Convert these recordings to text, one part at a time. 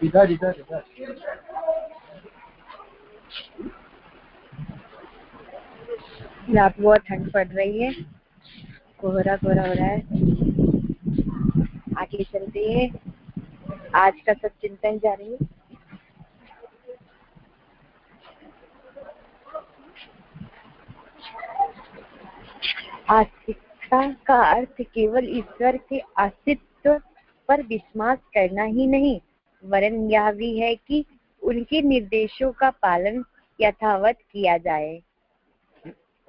इधर इधर इधर यहाँ पे बहुत ठंड पड़ रही है, कोहरा कोहरा हो रहा है। आगे चलते हैं, आज का सब चिंतन जारी। आस्तिकता का अर्थ केवल ईश्वर के अस्तित्व पर विश्वास करना ही नहीं, वरन यह भी है कि उनके निर्देशों का पालन यथावत किया जाए।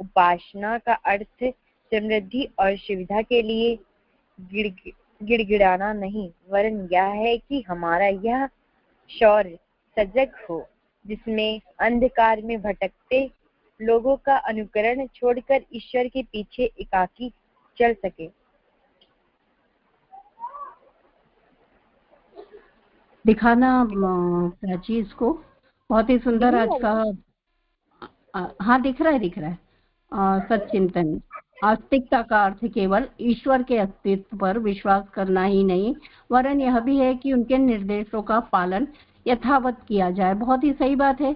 उपासना का अर्थ समृद्धि और सुविधा के लिए गिड़गिड़ाना नहीं, वरन यह है कि हमारा यह शौर्य सजग हो, जिसमें अंधकार में भटकते लोगों का अनुकरण छोड़कर ईश्वर के पीछे एकाकी चल सके। दिखाना प्राची इसको, बहुत ही सुंदर आज का। हाँ दिख रहा है। सच्चिंतन, आस्तिकता का अर्थ केवल ईश्वर के अस्तित्व पर विश्वास करना ही नहीं, वरन यह भी है कि उनके निर्देशों का पालन यथावत किया जाए। बहुत ही सही बात है,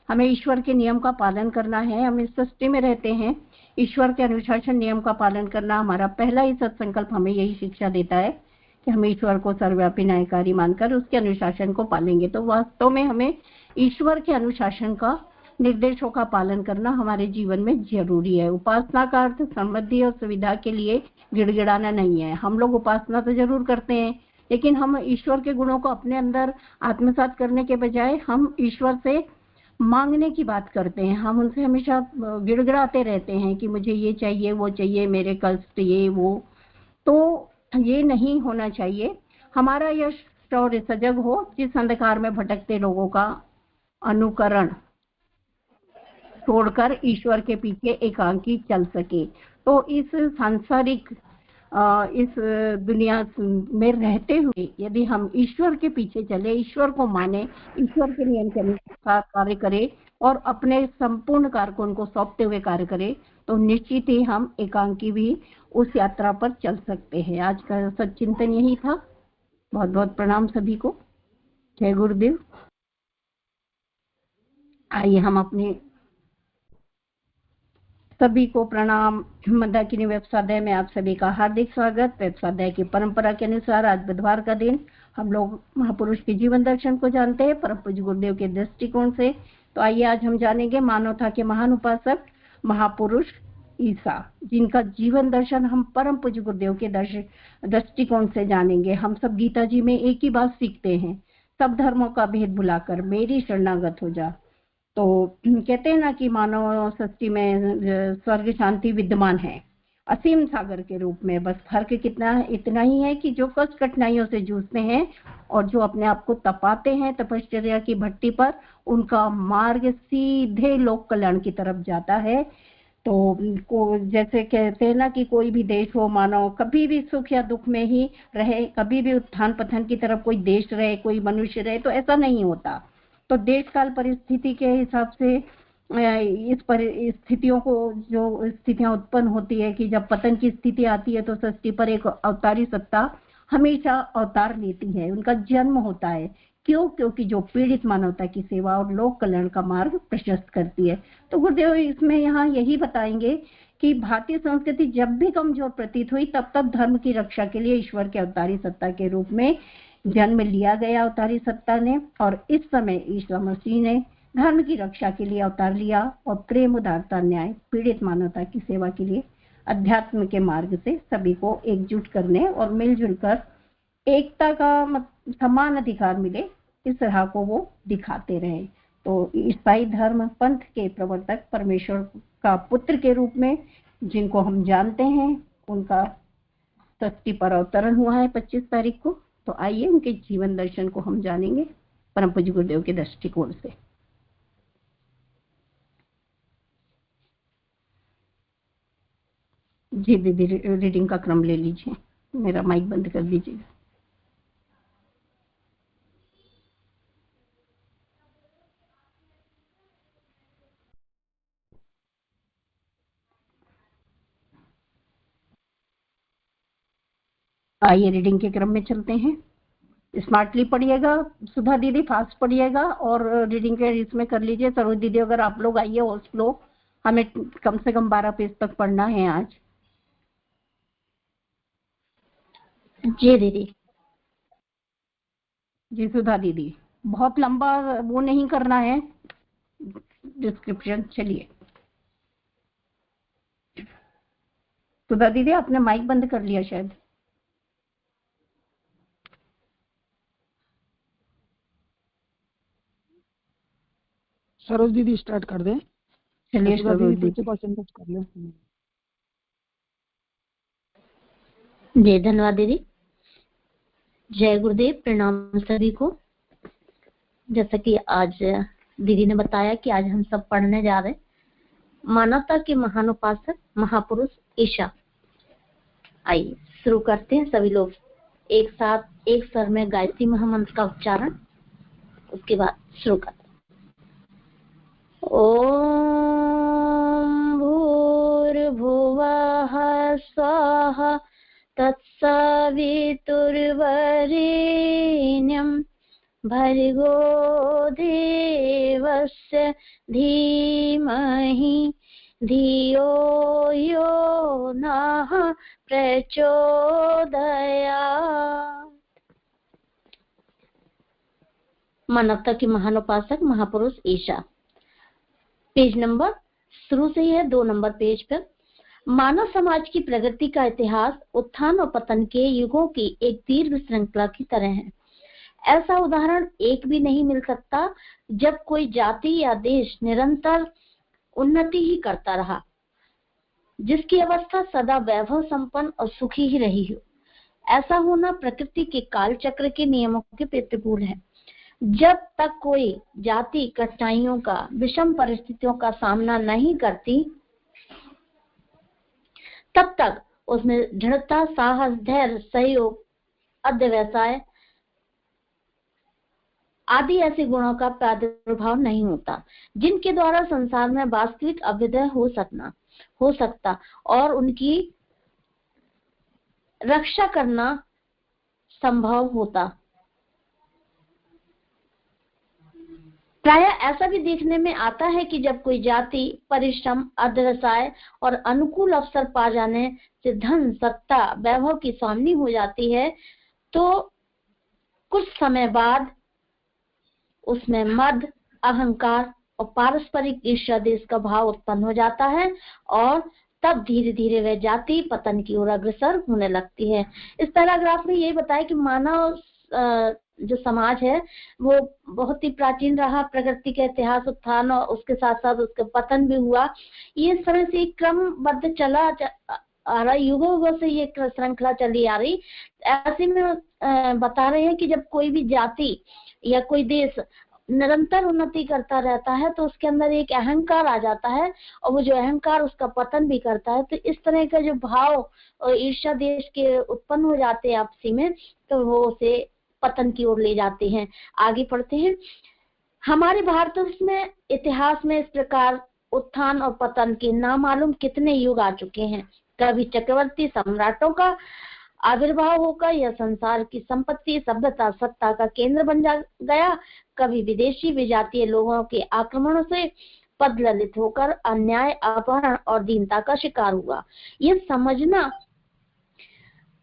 हमें ईश्वर के नियम का पालन करना है। हम इस सृष्टि में रहते हैं, ईश्वर के अनुशासन नियम का पालन करना हमारा पहला ही सत्संकल्प हमें यही शिक्षा देता है कि हम ईश्वर को सर्वव्यापी न्यायकारी मानकर उसके अनुशासन को पालेंगे। तो वास्तव में हमें ईश्वर के अनुशासन का, निर्देशों का पालन करना हमारे जीवन में जरूरी है। उपासना का अर्थ समृद्धि और सुविधा के लिए गिड़गिड़ाना नहीं है। हम लोग उपासना तो जरूर करते हैं, लेकिन हम ईश्वर के गुणों को अपने अंदर आत्मसात करने के बजाय हम ईश्वर से मांगने की बात करते हैं। हम उनसे हमेशा गिड़गिड़ाते रहते हैं कि मुझे ये चाहिए, वो चाहिए, मेरे कष्ट ये वो। तो ये नहीं होना चाहिए। हमारा यह शौर्य सजग हो, जिस अंधकार में भटकते लोगों का अनुकरण छोड़कर ईश्वर के पीछे एकांकी चल सके। तो इस सांसारिक इस दुनिया में रहते हुए यदि हम ईश्वर के पीछे चले, ईश्वर को माने, ईश्वर के नियम के अनुसार कार्य करें और अपने संपूर्ण कार्य को उनको सौंपते हुए कार्य करें, तो निश्चित ही हम एकांकी भी उस यात्रा पर चल सकते हैं। आज का सच्चिंतन यही था। बहुत बहुत प्रणाम सभी को। जय गुरुदेव। आइए हम अपने सभी को प्रणाम। मंदाकिनी वेब स्वाध्याय में आप सभी का हार्दिक स्वागत। वेब स्वाध्याय की परंपरा के अनुसार आज बुधवार का दिन हम लोग महापुरुष के जीवन दर्शन को जानते हैं परम पूज्य गुरुदेव के दृष्टिकोण से। तो आइए आज हम जानेंगे मानवता के महान उपासक महापुरुष ईसा, जिनका जीवन दर्शन हम परम पूज्य गुरुदेव के दृष्टिकोण से जानेंगे। हम सब गीता जी में एक ही बात सीखते हैं, सब धर्मों का भेद भुलाकर मेरी शरणागत हो जा। तो कहते हैं ना कि मानव सृष्टि में स्वर्ग शांति विद्यमान है असीम सागर के रूप में। बस फर्क कितना इतना ही है कि जो कष्ट कठिनाइयों से जूझते हैं और जो अपने आप को तपाते हैं तपश्चर्या की भट्टी पर, उनका मार्ग सीधे लोक कल्याण की तरफ जाता है। तो जैसे कहते हैं ना कि कोई भी देश हो, मानव कभी भी सुख या दुख में ही रहे, कभी भी उत्थान पतन की तरफ कोई देश रहे, कोई मनुष्य रहे, तो ऐसा नहीं होता। तो देश काल परिस्थिति के हिसाब से इस स्थितियों को, जो स्थितियां उत्पन्न होती है कि जब पतन की स्थिति आती है तो सृष्टि पर एक अवतारी सत्ता हमेशा अवतार लेती है, उनका जन्म होता है। क्यों? क्योंकि जो पीड़ित मानवता की सेवा और लोक कल्याण का मार्ग प्रशस्त करती है। तो गुरुदेव इसमें यहाँ यही बताएंगे कि भारतीय संस्कृति जब भी कमजोर प्रतीत हुई, तब तब धर्म की रक्षा के लिए ईश्वर के अवतारी सत्ता के रूप में जन्म लिया गया अवतारी सत्ता ने। और इस समय ईसा मसीह ने धर्म की रक्षा के लिए अवतार लिया और प्रेम, उदारता, न्याय, पीड़ित मानवता की सेवा के लिए अध्यात्म के मार्ग से सभी को एकजुट करने और मिलजुल कर एकता का समान अधिकार मिले, इस राह को वो दिखाते रहे। तो ईसाई धर्म पंथ के प्रवर्तक परमेश्वर का पुत्र के रूप में जिनको हम जानते हैं, उनका सृष्टि पर अवतरण हुआ है 25 तारीख को। तो आइए उनके जीवन दर्शन को हम जानेंगे परम पूज्य गुरुदेव के दृष्टिकोण से। जी दीदी, रीडिंग का क्रम ले लीजिए, मेरा माइक बंद कर दीजिएगा। आइए रीडिंग के क्रम में चलते हैं। स्मार्टली पढ़िएगा सुधा दीदी, फास्ट पढ़िएगा और रीडिंग के इसमें कर लीजिए। सरोज दीदी अगर आप लोग आइए और स्लो, हमें कम से कम 12 पेज तक पढ़ना है आज। जी दीदी। जी सुधा दीदी, बहुत लंबा वो नहीं करना है डिस्क्रिप्शन। चलिए सुधा दीदी, आपने माइक बंद कर लिया शायद। सरोज दीदी स्टार्ट कर दें। चलिए सरोज दीदी 50% कर लें। जी धन्यवाद दीदी। जय गुरुदेव, प्रणाम सभी को। जैसा कि आज दीदी ने बताया कि आज हम सब पढ़ने जा रहे हैं मानवता के महान उपासक महापुरुष ईशा। आइए शुरू करते हैं। सभी लोग एक साथ एक स्वर में गायत्री महामंत्र का उच्चारण, उसके बाद शुरू करते हैं। ओम भूर्भुवः स्वः तत्सवितुर्वरेण्यं भर्गो देवस्य धीमहि धियो यो नः प्रचोदयात्। मानवता के महान उपासक महापुरुष ईशा। पेज नंबर शुरू से ही है 2 नंबर पेज पर। मानव समाज की प्रगति का इतिहास उत्थान और पतन के युगों की एक दीर्घ श्रृंखला की तरह है। ऐसा उदाहरण एक भी नहीं मिल सकता जब कोई जाति या देश निरंतर उन्नति ही करता रहा, जिसकी अवस्था सदा वैभव संपन्न और सुखी ही रही हो। ऐसा होना प्रकृति के काल चक्र के नियमों के प्रतिकूल है। जब तक कोई जाति कठिनाइयों का, विषम परिस्थितियों का सामना नहीं करती, तब तक उसमें दृढ़ता, साहस, धैर्य, सहयोग, अध्यवसाय आदि ऐसे गुणों का प्रादुर्भाव नहीं होता जिनके द्वारा संसार में वास्तविक अभ्युदय हो सकता और उनकी रक्षा करना संभव होता। प्राय ऐसा भी देखने में आता है कि जब कोई जाति परिश्रम, अध्यवसाय और अनुकूल अवसर पा जाने से धन, सत्ता, वैभव की स्वामी हो जाती है, तो कुछ समय बाद उसमें मद, अहंकार और पारस्परिक ईर्ष्या देश का भाव उत्पन्न हो जाता है और तब धीरे धीरे वह जाति पतन की ओर अग्रसर होने लगती है। इस पैराग्राफ में यही बताया कि मानव जो समाज है वो बहुत ही प्राचीन रहा, प्रकृति के इतिहास उत्थान और उसके साथ साथ उसका पतन भी हुआ। ये इस तरह से क्रमबद्ध चला आ रहा, युगों से ये श्रृंखला चली आ रही। ऐसे में बता रहे हैं कि जब कोई भी जाति या कोई देश निरंतर उन्नति करता रहता है तो उसके अंदर एक अहंकार आ जाता है और वो जो अहंकार उसका पतन भी करता है। तो इस तरह का जो भाव और ईर्ष्या देश के उत्पन्न हो जाते हैं आपसी में, तो वो उसे पतन की ओर ले जाते हैं। आगे पढ़ते हैं। हमारे भारत में इतिहास में इस प्रकार उत्थान और पतन के नामालूम कितने युग आ चुके हैं। कभी चक्रवर्ती सम्राटों का आविर्भाव होकर यह संसार की संपत्ति, सभ्यता, सत्ता का केंद्र बन गया। कभी विदेशी विजातीय लोगों के आक्रमणों से पद ललित होकर अन्याय, अपहरण और दीनता का शिकार हुआ। यह समझना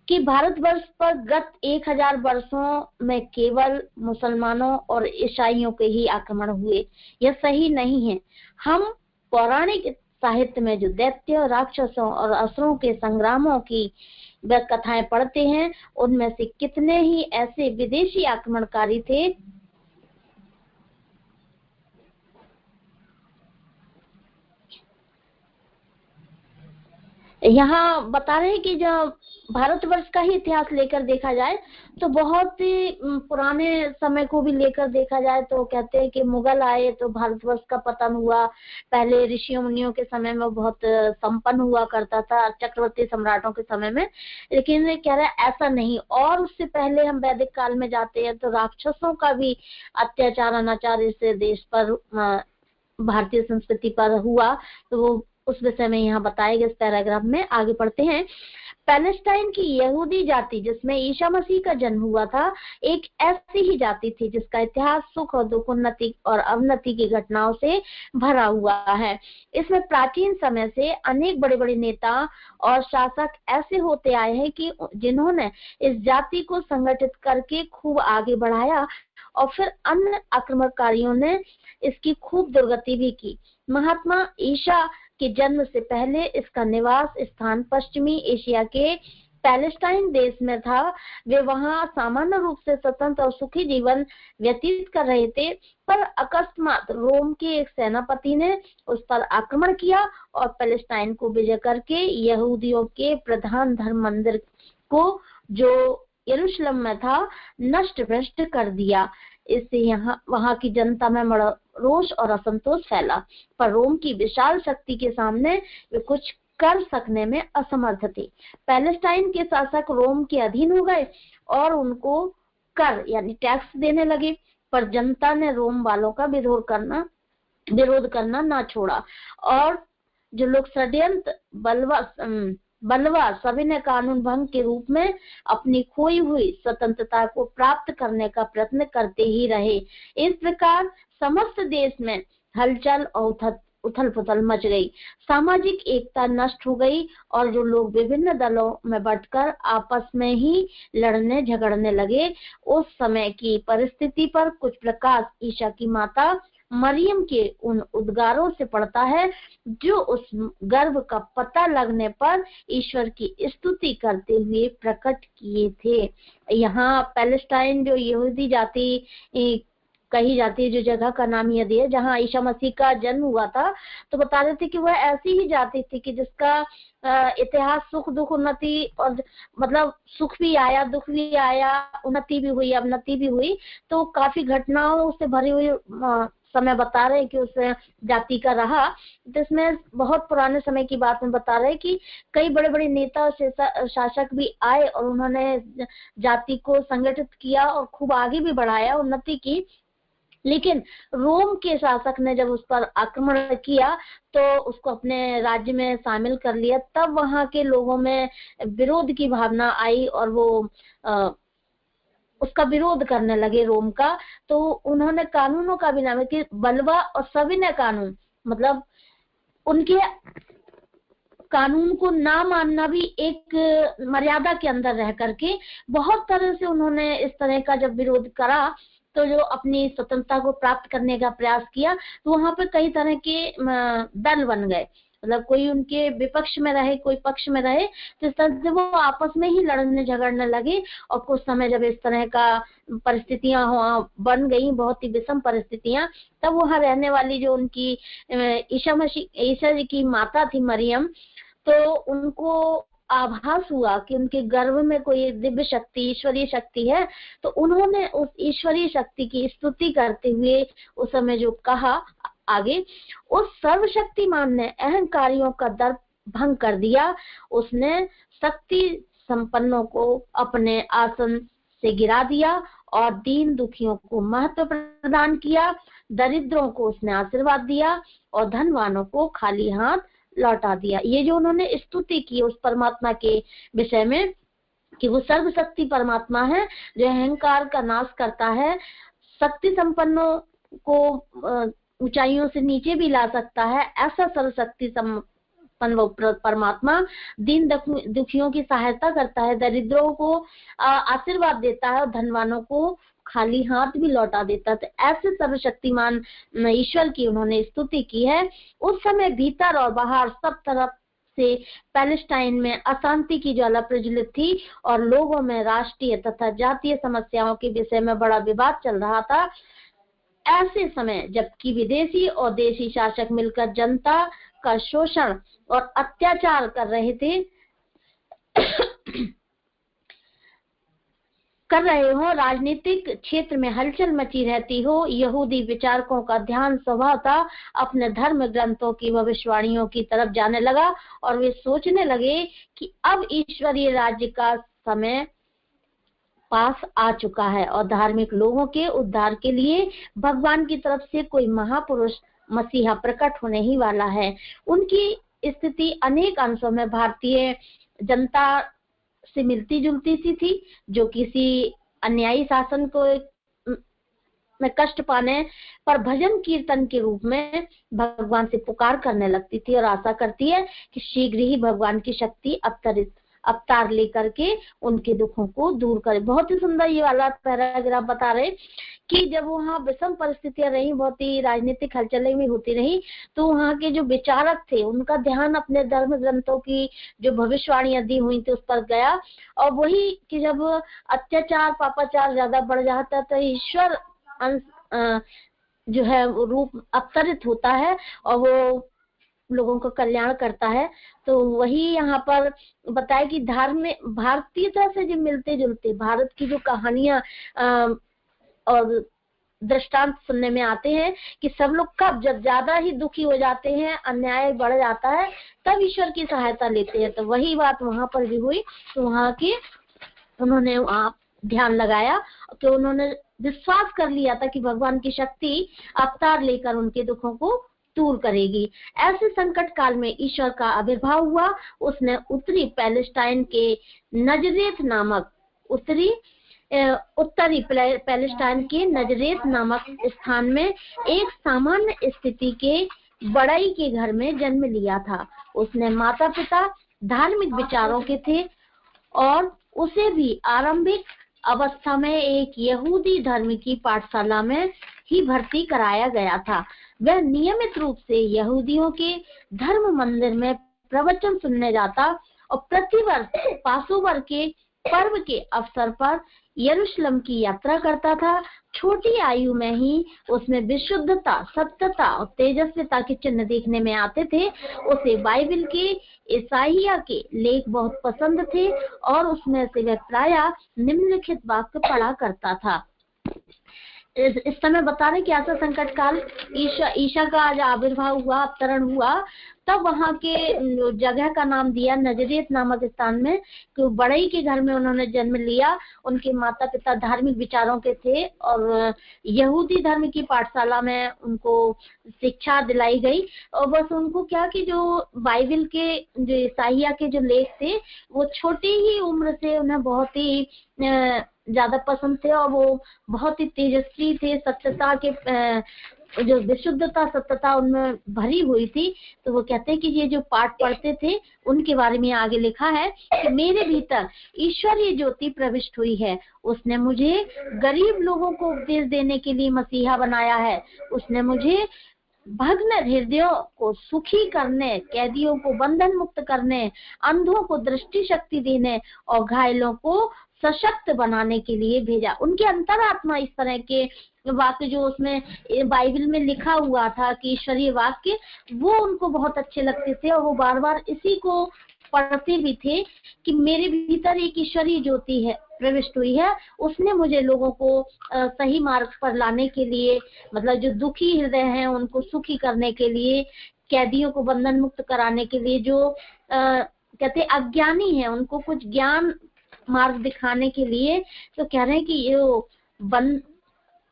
कि भारतवर्ष पर गत 1000 वर्षों में केवल मुसलमानों और ईसाइयों के ही आक्रमण हुए, यह सही नहीं है। हम पौराणिक साहित्य में जो दैत्य, राक्षसों और असुरों के संग्रामों की वह कथाएं पढ़ते हैं, उनमें से कितने ही ऐसे विदेशी आक्रमणकारी थे यहाँ बता रहे हैं कि जब भारतवर्ष का ही इतिहास लेकर देखा जाए तो बहुत ही पुराने समय को भी लेकर देखा जाए तो कहते हैं कि मुगल आए तो भारतवर्ष का पतन हुआ। पहले ऋषियों मुनियों के समय में बहुत संपन्न हुआ करता था, चक्रवर्ती सम्राटों के समय में, लेकिन कह रहे हैं ऐसा नहीं। और उससे पहले हम वैदिक काल में जाते हैं तो राक्षसों का भी अत्याचार, अनाचार इस देश पर, भारतीय संस्कृति पर हुआ। तो वो उस विषय में यहाँ बताया गया इस पैराग्राफ में। आगे पढ़ते हैं। पैलेस्टाइन की यहूदी जाति जिसमें ईसा मसीह का जन्म हुआ था एक ऐसी ही जाति थी जिसका इतिहास सुख और दुख, उन्नति और अवनति की घटनाओं से भरा हुआ है। इसमें प्राचीन समय से अनेक बड़े बड़े नेता और शासक ऐसे होते आए हैं कि जिन्होंने इस जाति को संगठित करके खूब आगे बढ़ाया और फिर अन्य आक्रमणकारियों ने इसकी खूब दुर्गति भी की। महात्मा ईसा के जन्म से पहले इसका निवास स्थान पश्चिमी एशिया के पैलेस्टाइन देश में था। वे वहां सामान्य रूप से स्वतंत्र और सुखी जीवन व्यतीत कर रहे थे, पर अकस्मात रोम के एक सेनापति ने उस पर आक्रमण किया और पैलेस्टाइन को विजय करके यहूदियों के प्रधान धर्म मंदिर को, जो यरूशलेम में था, नष्ट भ्रष्ट कर दिया। इससे वहां की जनता में बड़ा रोष और असंतोष फैला, पर रोम की विशाल शक्ति के सामने वे कुछ कर सकने में असमर्थ थे। पैलेस्टाइन के शासक रोम के अधीन हो गए और उनको कर यानी टैक्स देने लगे, पर जनता ने रोम वालों का विरोध करना ना छोड़ा और जो लोग षड्यंत्र बलवा सविनय कानून भंग के रूप में अपनी खोई हुई स्वतंत्रता को प्राप्त करने का प्रयत्न करते ही रहे। इस प्रकार समस्त देश में हलचल और उथल पुथल मच गई, सामाजिक एकता नष्ट हो गई और जो लोग विभिन्न दलों में बंटकर आपस में ही लड़ने झगड़ने लगे। उस समय की परिस्थिति पर कुछ प्रकाश ईसा की माता मरियम के उन उद्गारों से पड़ता है जो उस गर्भ का पता लगने पर ईश्वर की स्तुति करते हुए प्रकट किए थे। यहाँ पैलेस्टाइन जो यहूदी जाति कही जाती है, जो जगह का नाम यदि है जहाँ ईसा मसीह का जन्म हुआ था, तो बता रहे थे कि वह ऐसी ही जाति थी कि जिसका इतिहास सुख दुख उन्नति और मतलब सुख भी आया, दुख भी आया, उन्नति भी हुई, अवनति भी हुई। तो काफी घटनाओं से भरी हुई समय बता रहे कि उस जाति का रहा, जिसमें बहुत पुराने समय की बात में बता रहे कि कई बड़े बड़े नेता और शासक भी आए और उन्होंने जाति को संगठित किया और खूब आगे भी बढ़ाया, उन्नति की। लेकिन रोम के शासक ने जब उस पर आक्रमण किया तो उसको अपने राज्य में शामिल कर लिया। तब वहां के लोगों में विरोध की भावना आई और वो उसका विरोध करने लगे रोम का। तो उन्होंने कानूनों का भी नाम है कि बलवा और सविनय कानून, मतलब उनके कानून को ना मानना भी एक मर्यादा के अंदर रह करके बहुत तरह से उन्होंने इस तरह का जब विरोध करा तो जो अपनी स्वतंत्रता को प्राप्त करने का प्रयास किया, तो वहां पे कई तरह के दल बन गए। मतलब कोई उनके विपक्ष में रहे, कोई पक्ष में रहे, तो इस तरह से वो आपस में ही लड़ने झगड़ने लगे। और कुछ समय जब इस तरह का परिस्थितियां बन गई, बहुत ही विषम परिस्थितियां, तब वहां रहने वाली जो उनकी ईसा जी की माता थी मरियम, तो उनको आभास हुआ कि उनके गर्भ में कोई दिव्य शक्ति, ईश्वरीय शक्ति है। तो उन्होंने उस ईश्वरीय शक्ति की स्तुति करते हुए उस समय जो कहा आगे, उस सर्वशक्तिमान ने अहंकारियों का दर्प भंग कर दिया। उसने शक्ति संपन्नों को अपने आसन से गिरा दिया और दीन दुखियों को महत्व प्रदान किया। दरिद्रों को उसने आशीर्वाद दिया और धनवानों को खाली हाथ लौटा दिया। ये जो उन्होंने स्तुति की उस परमात्मा के विषय में कि वो सर्वशक्ति परमात्मा है जो अहंकार का नाश करता है, शक्ति संपन्नों को ऊंचाइयों से नीचे भी ला सकता है, ऐसा सर्वशक्ति संपन्न परमात्मा दीन दुखियों की सहायता करता है, दरिद्रों को आशीर्वाद देता है और धनवानों को खाली हाथ भी लौटा देता है। ऐसे सर्वशक्तिमान ईश्वर की उन्होंने स्तुति की है। उस समय भीतर और बाहर सब तरफ से पैलेस्टाइन में अशांति की ज्वाला प्रज्वलित थी और लोगों में राष्ट्रीय तथा जातीय समस्याओं के विषय में बड़ा विवाद चल रहा था। ऐसे समय जबकि विदेशी और देशी शासक मिलकर जनता का शोषण और अत्याचार कर रहे हो, राजनीतिक क्षेत्र में हलचल मची रहती हो, यहूदी विचारकों का ध्यान स्वभावतः अपने धर्म ग्रंथों की भविष्यवाणियों की तरफ जाने लगा और वे सोचने लगे कि अब ईश्वरीय राज्य का समय पास आ चुका है और धार्मिक लोगों के उद्धार के लिए भगवान की तरफ से कोई महापुरुष मसीहा प्रकट होने ही वाला है। उनकी स्थिति अनेक अंशों में भारतीय जनता से मिलती जुलती सी थी, जो किसी अन्यायी शासन को में कष्ट पाने पर भजन कीर्तन के रूप में भगवान से पुकार करने लगती थी और आशा करती है कि शीघ्र ही भगवान की शक्ति अवतार लेकर के उनके दुखों को दूर करे। बहुत ही सुंदर ये वाला पैराग्राफ बता रहे कि जब वहाँ विषम परिस्थितियां रही, बहुत ही राजनीतिक हलचलें भी होती रही, तो वहाँ के जो विचारक थे उनका ध्यान अपने धर्म ग्रंथों की जो भविष्यवाणियां दी हुई थी उस पर गया। और वही कि जब अत्याचार पापाचार ज्यादा बढ़ जाता तो ईश्वर जो है रूप अवतरित होता है और वो लोगों का कल्याण करता है। तो वही यहाँ पर बताया कि धार्मिक भारतीयता से जो मिलते जुलते भारत की जो कहानियां और दृष्टांत सुनने में आते हैं कि सब लोग कब जब ज्यादा ही दुखी हो जाते हैं, अन्याय बढ़ जाता है, तब ईश्वर की सहायता लेते हैं। तो वही बात वहां पर भी हुई। तो वहां के उन्होंने ध्यान लगाया कि उन्होंने विश्वास कर लिया था कि भगवान की शक्ति अवतार लेकर उनके दुखों को दूर करेगी। ऐसे संकट काल में ईश्वर का आविर्भाव हुआ। उसने उत्तरी पैलेस्टाइन के नजरेत नामक उत्तरी पैलेस्टाइन के नजरेत नामक स्थान में एक सामान्य स्थिति के बड़ाई के घर में जन्म लिया था। उसने माता पिता धार्मिक विचारों के थे और उसे भी आरंभिक अवस्था में एक यहूदी धर्म की पाठशाला में ही भर्ती कराया गया था। वह नियमित रूप से यहूदियों के धर्म मंदिर में प्रवचन सुनने जाता और प्रतिवर्ष पासोवर के पर्व के अवसर पर यरूशलेम की यात्रा करता था। छोटी आयु में ही उसमें विशुद्धता, सत्यता और तेजस्विता के चिन्ह देखने में आते थे। उसे बाइबल के ईसाइया के लेख बहुत पसंद थे और उसमें से वह प्रायः निम्नलिखित वाक्य पढ़ा करता था। इस समय बता रहे कि ऐसा संकट काल ईशा का आज आविर्भाव हुआ, अवतरण हुआ, तब वहाँ के जगह का नाम दिया नजरेत नामक स्थान में, कि बड़ई के घर में उन्होंने जन्म लिया। उनके माता पिता धार्मिक विचारों के थे और यहूदी धर्म की पाठशाला में उनको शिक्षा दिलाई गई। और बस उनको क्या कि जो बाइबल के जो ईसाइया के जो लेख थे वो छोटी ही उम्र से उन्हें बहुत ही ज्यादा पसंद थे और वो बहुत ही तेजस्वी थे। सत्यता के जो विशुद्धता, सत्यता उनमें भरी हुई थी। तो वो कहते हैं कि ये जो पाठ पढ़ते थे उनके बारे में आगे लिखा है कि मेरे भीतर ईश्वरीय ज्योति प्रविष्ट हुई है। उसने मुझे गरीब लोगों को उपदेश देने के लिए मसीहा बनाया है। उसने मुझे भग्न हृदयों को सुखी करने, कैदियों को बंधन मुक्त करने, अंधों को दृष्टि शक्ति देने और घायलों को सशक्त बनाने के लिए भेजा। उनके अंतरात्मा इस तरह के वाक्य जो उसमें बाइबल में लिखा हुआ था कि ईश्वरीय वाक्य, वो उनको बहुत अच्छे लगते थे और वो बार बार इसी को पढ़ते भी थे कि मेरे भीतर एक ईश्वरीय ज्योति है, प्रविष्ट हुई है। उसने मुझे लोगों को सही मार्ग पर लाने के लिए, मतलब जो दुखी हृदय हैं उनको सुखी करने के लिए, कैदियों को बंधन मुक्त कराने के लिए, जो कहते अज्ञानी हैं उनको कुछ ज्ञान मार्ग दिखाने के लिए। तो कह रहे हैं कि ये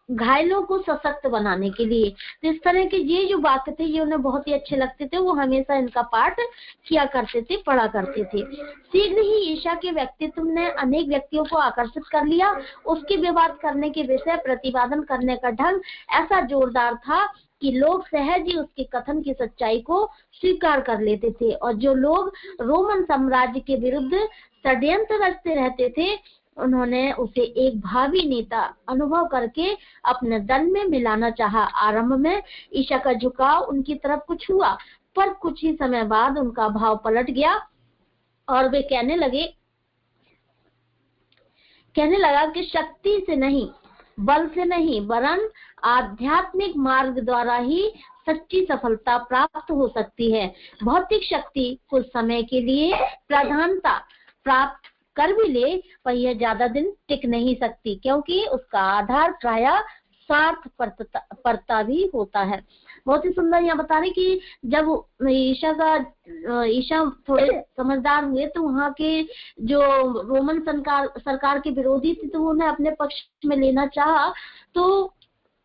घायलों को सशक्त बनाने के लिए। तो इस तरह के ये जो वाक्य थे ये उन्हें बहुत ही अच्छे लगते थे। वो हमेशा इनका पाठ किया करते थे, पढ़ा करते थे। शीघ्र ही ईशा के व्यक्तित्व ने अनेक व्यक्तियों को आकर्षित कर लिया। उसके विवाद करने के विषय, प्रतिपादन करने का ढंग ऐसा जोरदार था कि लोग सहज ही उसके कथन की सच्चाई को स्वीकार कर लेते थे। और जो लोग रोमन साम्राज्य के विरुद्ध षड्यंत्र रचते रहते थे उन्होंने उसे एक भावी नेता अनुभव करके अपने दल में मिलाना चाहा। आरंभ में ईशा का झुकाव उनकी तरफ कुछ हुआ, पर कुछ ही समय बाद उनका भाव पलट गया और वे कहने लगा कि शक्ति से नहीं, बल से नहीं, वरन आध्यात्मिक मार्ग द्वारा ही सच्ची सफलता प्राप्त हो सकती है। भौतिक शक्ति कुछ समय के लिए प्रधानता प्राप्त कर भी ले, पर यह ज्यादा दिन टिक नहीं सकती, क्योंकि उसका आधार प्रायः स्वार्थ परता भी होता है। बहुत ही सुंदर यहाँ बता रहे कि जब ईशा थोड़े समझदार हुए तो वहाँ के जो रोमन सरकार के विरोधी थे तो उन्हें अपने पक्ष में लेना चाहा। तो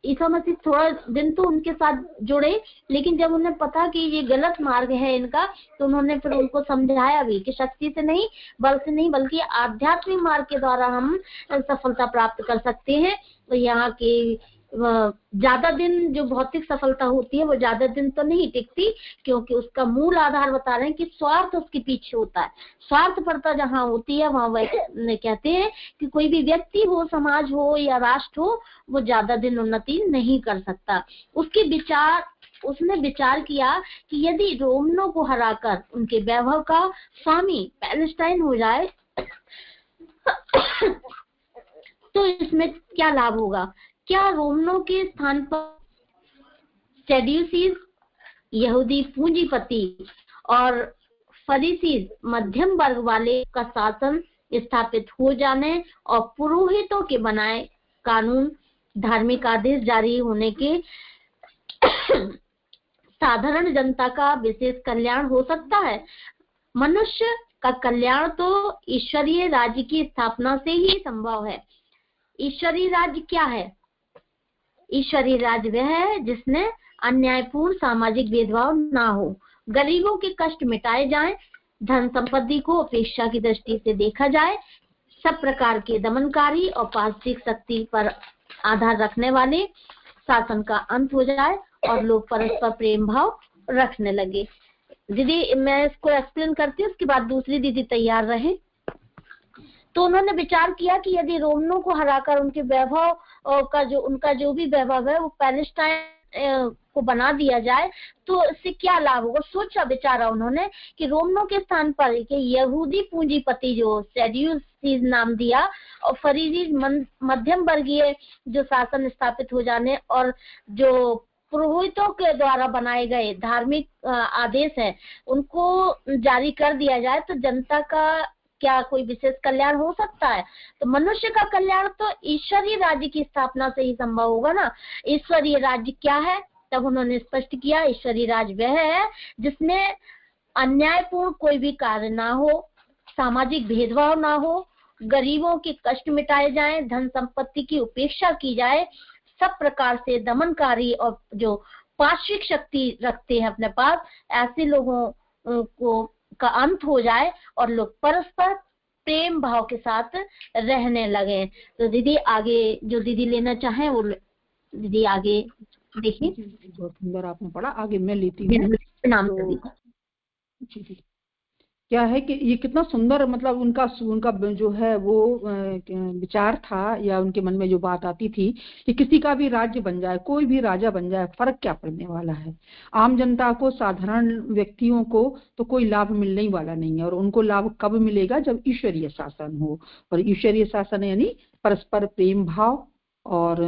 ईसा मसीह थोड़ा दिन तो उनके साथ जुड़े, लेकिन जब उन्हें पता कि ये गलत मार्ग है इनका, तो उन्होंने फिर उनको समझाया भी कि शक्ति से नहीं, बल से नहीं, बल्कि आध्यात्मिक मार्ग के द्वारा हम सफलता प्राप्त कर सकते हैं। तो यहाँ के ज्यादा दिन जो भौतिक सफलता होती है वो ज्यादा दिन तो नहीं टिकती, क्योंकि उसका मूल आधार बता रहे हैं कि स्वार्थ उसके पीछे होता है। स्वार्थपरता जहाँ होती है वहाँ वह कहते हैं कि कोई भी व्यक्ति हो, समाज हो या राष्ट्र हो, वो ज्यादा दिन उन्नति नहीं कर सकता। उसने विचार किया कि यदि रोमनों को हराकर उनके वैभव का स्वामी पैलेस्टाइन हो जाए तो इसमें क्या लाभ होगा। क्या रोमनों के स्थान पर सैड्यूसीज, यहूदी पूंजीपति और फरीसीज, मध्यम वर्ग वाले का शासन स्थापित हो जाने और पुरोहितों के बनाए कानून, धार्मिक आदेश जारी होने के साधारण जनता का विशेष कल्याण हो सकता है। मनुष्य का कल्याण तो ईश्वरीय राज्य की स्थापना से ही संभव है। ईश्वरीय राज्य क्या है? ईश्वरीय राज्य वह है जिसने अन्यायपूर्ण सामाजिक भेदभाव ना हो, गरीबों के कष्ट मिटाए जाएं, धन संपत्ति को अपेक्षा की दृष्टि से देखा जाए, सब प्रकार के दमनकारी और पारसिक शक्ति पर आधार रखने वाले शासन का अंत हो जाए और लोग परस्पर प्रेम भाव रखने लगे। दीदी मैं इसको एक्सप्लेन करती हूँ, उसके बाद दूसरी दीदी तैयार रहे। तो उन्होंने विचार किया कि यदि रोमनों को हराकर उनके वैभव का उनका जो भी वैभव है वो पैलेस्टाइन को बना दिया जाए तो इससे क्या लाभ होगा। सोचा विचारा उन्होंने कि रोमनों के स्थान पर यहूदी पूंजीपति जो सैड्यूसीज नाम दिया और फरीसी मध्यम वर्गीय जो शासन स्थापित हो जाने और जो पुरोहितों के द्वारा बनाए गए धार्मिक आदेश है उनको जारी कर दिया जाए तो जनता का क्या कोई विशेष कल्याण हो सकता है। तो मनुष्य का कल्याण तो ईश्वरीय राज्य की स्थापना से ही संभव होगा ना। ईश्वरीय राज्य क्या है? तब उन्होंने स्पष्ट किया, ईश्वरीय राज्य वह है जिसमें अन्यायपूर्ण कोई भी कार्य ना हो, सामाजिक भेदभाव ना हो, गरीबों के कष्ट मिटाए जाएं, धन संपत्ति की उपेक्षा की जाए, सब प्रकार से दमनकारी और जो पार्श्विक शक्ति रखते हैं अपने पास ऐसे लोगों को का अंत हो जाए और लोग परस्पर प्रेम भाव के साथ रहने लगे। तो दीदी आगे जो दीदी लेना चाहें वो दीदी आगे देखिए। बहुत सुंदर आपने पढ़ा, आगे मैं लेती हूँ। नाम क्या है कि ये कितना सुंदर मतलब उनका जो है वो विचार था या उनके मन में जो बात आती थी कि किसी का भी राज्य बन जाए, कोई भी राजा बन जाए, फर्क क्या पड़ने वाला है। आम जनता को, साधारण व्यक्तियों को तो कोई लाभ मिलने ही वाला नहीं है। और उनको लाभ कब मिलेगा? जब ईश्वरीय शासन हो। और ईश्वरीय शासन यानी परस्पर प्रेम भाव और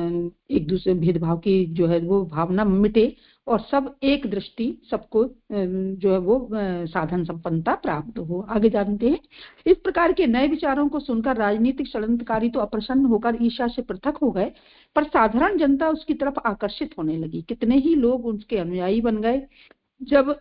एक दूसरे भेदभाव की जो है वो भावना मिटे और सब एक दृष्टि, सबको जो है वो साधन संपन्नता प्राप्त हो। आगे जानते हैं, इस प्रकार के नए विचारों को सुनकर राजनीतिक षड्यंत्रकारी तो अप्रसन्न होकर ईर्ष्या से पृथक हो गए, पर साधारण जनता उसकी तरफ आकर्षित होने लगी। कितने ही लोग उसके अनुयायी बन गए। जब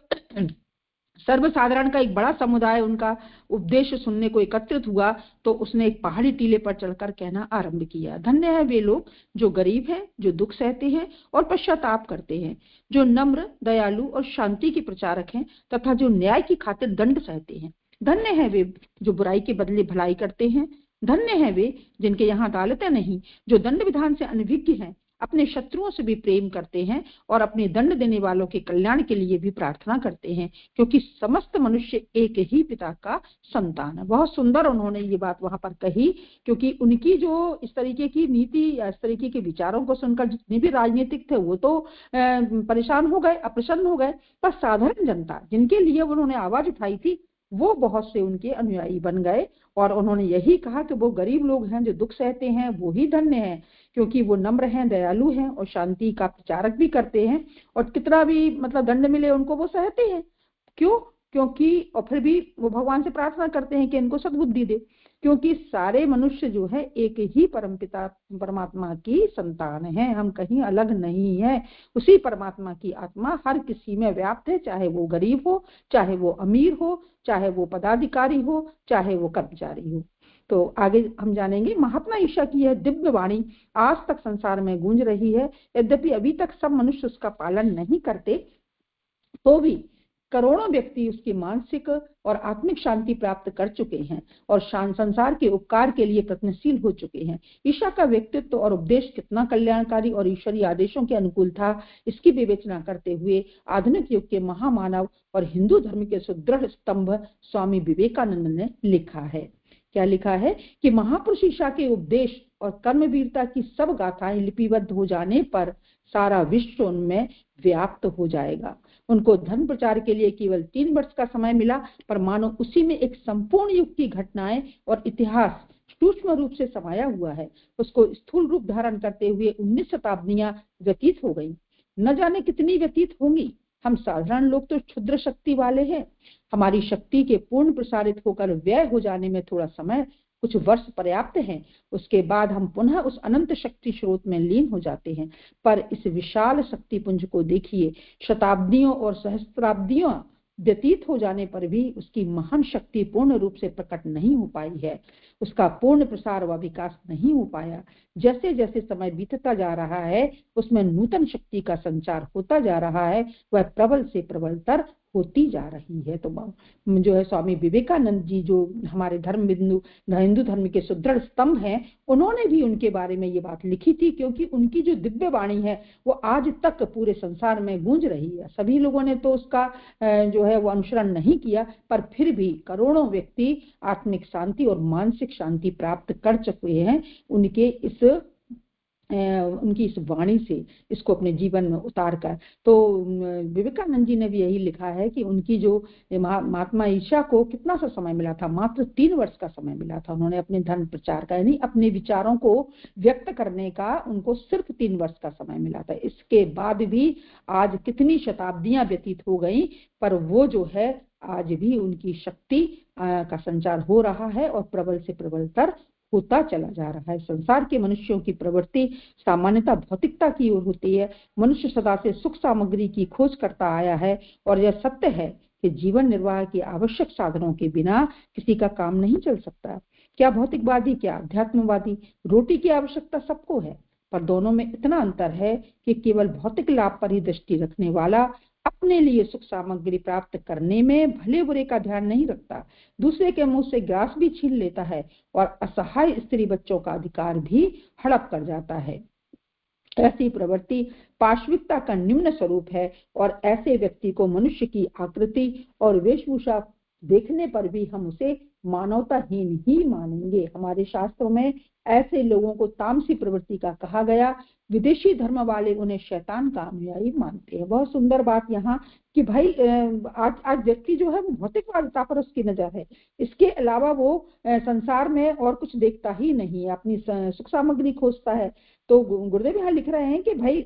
सर्वसाधारण का एक बड़ा समुदाय उनका उपदेश सुनने को एकत्रित हुआ तो उसने एक पहाड़ी टीले पर चढ़कर कहना आरंभ किया, धन्य है वे लोग जो गरीब हैं, जो दुख सहते हैं और पश्चाताप करते हैं, जो नम्र, दयालु और शांति के प्रचारक हैं तथा जो न्याय की खातिर दंड सहते हैं। धन्य है वे जो बुराई के बदले भलाई करते हैं। धन्य है वे जिनके यहाँ अदालतें नहीं, जो दंड विधान से अनभिज्ञ हैं, अपने शत्रुओं से भी प्रेम करते हैं और अपने दंड देने वालों के कल्याण के लिए भी प्रार्थना करते हैं, क्योंकि समस्त मनुष्य एक ही पिता का संतान है। बहुत सुंदर उन्होंने ये बात वहां पर कही, क्योंकि उनकी जो इस तरीके की नीति या इस तरीके के विचारों को सुनकर जितने भी राजनीतिक थे वो तो परेशान हो गए, अप्रसन्न हो गए, पर साधारण जनता जिनके लिए उन्होंने आवाज उठाई थी वो बहुत से उनके अनुयायी बन गए। और उन्होंने यही कहा कि वो गरीब लोग हैं जो दुख सहते हैं वो ही धन्य हैं, क्योंकि वो नम्र हैं, दयालु हैं और शांति का प्रचारक भी करते हैं और कितना भी मतलब दंड मिले उनको वो सहते हैं। क्यों? क्योंकि और फिर भी वो भगवान से प्रार्थना करते हैं कि इनको सद्बुद्धि दे, क्योंकि सारे मनुष्य जो है एक ही परमपिता परमात्मा की संतान है। हम कहीं अलग नहीं है। उसी परमात्मा की आत्मा हर किसी में व्याप्त है, चाहे वो गरीब हो, चाहे वो अमीर हो, चाहे वो पदाधिकारी हो, चाहे वो कर्मचारी हो। तो आगे हम जानेंगे महात्मा ईशा की यह दिव्य वाणी आज तक संसार में गूंज रही है। यद्यपि अभी तक सब मनुष्य उसका पालन नहीं करते, तो भी करोड़ों व्यक्ति उसकी मानसिक और आत्मिक शांति प्राप्त कर चुके हैं और संसार के उपकार के लिए प्रयत्नशील हो चुके हैं। ईशा का व्यक्तित्व और उपदेश कितना कल्याणकारी और ईश्वरीय आदेशों के अनुकूल था, इसकी विवेचना करते हुए आधुनिक युग के महामानव और हिंदू धर्म के सुदृढ़ स्तंभ स्वामी विवेकानंद ने लिखा है। क्या लिखा है कि महापुरुष ईशा के उपदेश और कर्मवीरता की सब गाथाएं लिपिबद्ध हो जाने पर सारा विश्व उनमें व्याप्त हो जाएगा। उनको धर्म प्रचार के लिए केवल 3 वर्ष का समय मिला, पर मानो उसी में एक संपूर्ण युग की घटनाएं और इतिहास सूक्ष्म रूप से समाया हुआ है। उसको स्थूल रूप धारण करते हुए 19 शताब्दियां व्यतीत हो गई, न जाने कितनी व्यतीत होंगी। हम साधारण लोग तो क्षुद्र शक्ति वाले हैं। हमारी शक्ति के पूर्ण प्रसारित होकर व्यय हो जाने में थोड़ा समय, कुछ वर्ष पर्याप्त हैं। उसके बाद हम पुनः उस अनंत शक्ति स्रोत में लीन हो जाते हैं। पर इस विशाल शक्ति पुंज को देखिए, शताब्दियों और सहस्त्राब्दियों व्यतीत हो जाने पर भी उसकी महान शक्ति पूर्ण रूप से प्रकट नहीं हो पाई है। उसका पूर्ण प्रसार व विकास नहीं हो पाया। जैसे जैसे समय बीतता जा रहा है, उसमें नूतन शक्ति का संचार होता जा रहा है, वह प्रबल से प्रबलतर होती जा रही है। तो जो है स्वामी विवेकानंद जी, जो हमारे धर्म बिंदु हिंदू धर्म के सुदृढ़ स्तंभ हैं, उन्होंने भी उनके बारे में ये बात लिखी थी, क्योंकि उनकी जो दिव्य वाणी है वो आज तक पूरे संसार में गूंज रही है। सभी लोगों ने तो उसका जो है वो अनुसरण नहीं किया, पर फिर भी करोड़ों व्यक्ति आत्मिक शांति और मानसिक शांति प्राप्त कर चुके हैं उनकी इस वाणी से, इसको अपने जीवन में उतार कर। तो विवेकानंद जी ने भी यही लिखा है कि उनकी जो महात्मा ईशा को कितना सा समय मिला था, मात्र 3 वर्ष का समय मिला था। उन्होंने अपने धर्म प्रचार का, यानी अपने विचारों को व्यक्त करने का उनको सिर्फ 3 वर्ष का समय मिला था। इसके बाद भी आज कितनी शताब्दियां व्यतीत हो गई, पर वो जो है आज भी उनकी शक्ति का संचार हो रहा है और प्रबल से प्रबलतर होता चला जा रहा है। संसार के मनुष्यों की प्रवृत्ति सामान्यतः भौतिकता की ओर होती है। मनुष्य सदा से सुख सामग्री की खोज करता आया है और यह सत्य है कि जीवन निर्वाह के आवश्यक साधनों के बिना किसी का काम नहीं चल सकता। क्या भौतिकवादी, क्या अध्यात्मवादी, रोटी की आवश्यकता सबको है, पर दोनों में इतना अंतर है कि केवल भौतिक लाभ पर ही दृष्टि रखने वाला अपने लिए सुख सामग्री प्राप्त करने में भले बुरे का ध्यान नहीं रखता, दूसरे के मुंह से ग्रास भी छीन लेता है और असहाय स्त्री बच्चों का अधिकार भी हड़प कर जाता है। ऐसी प्रवृत्ति पाशविकता का निम्न स्वरूप है और ऐसे व्यक्ति को मनुष्य की आकृति और वेशभूषा देखने पर भी हम उसे मानवताहीन ही मानेंगे। हमारे शास्त्रों में ऐसे लोगों को तामसी प्रवृत्ति का कहा गया। विदेशी धर्म वाले उन्हें शैतान का अनुयायी मानते हैं। बहुत सुंदर बात यहाँ कि भाई आज व्यक्ति जो है वो भौतिकवादिता पर उसकी नजर है, इसके अलावा वो संसार में और कुछ देखता ही नहीं है, अपनी सुख सामग्री खोजता है। तो गुरुदेव यहाँ लिख रहे हैं कि भाई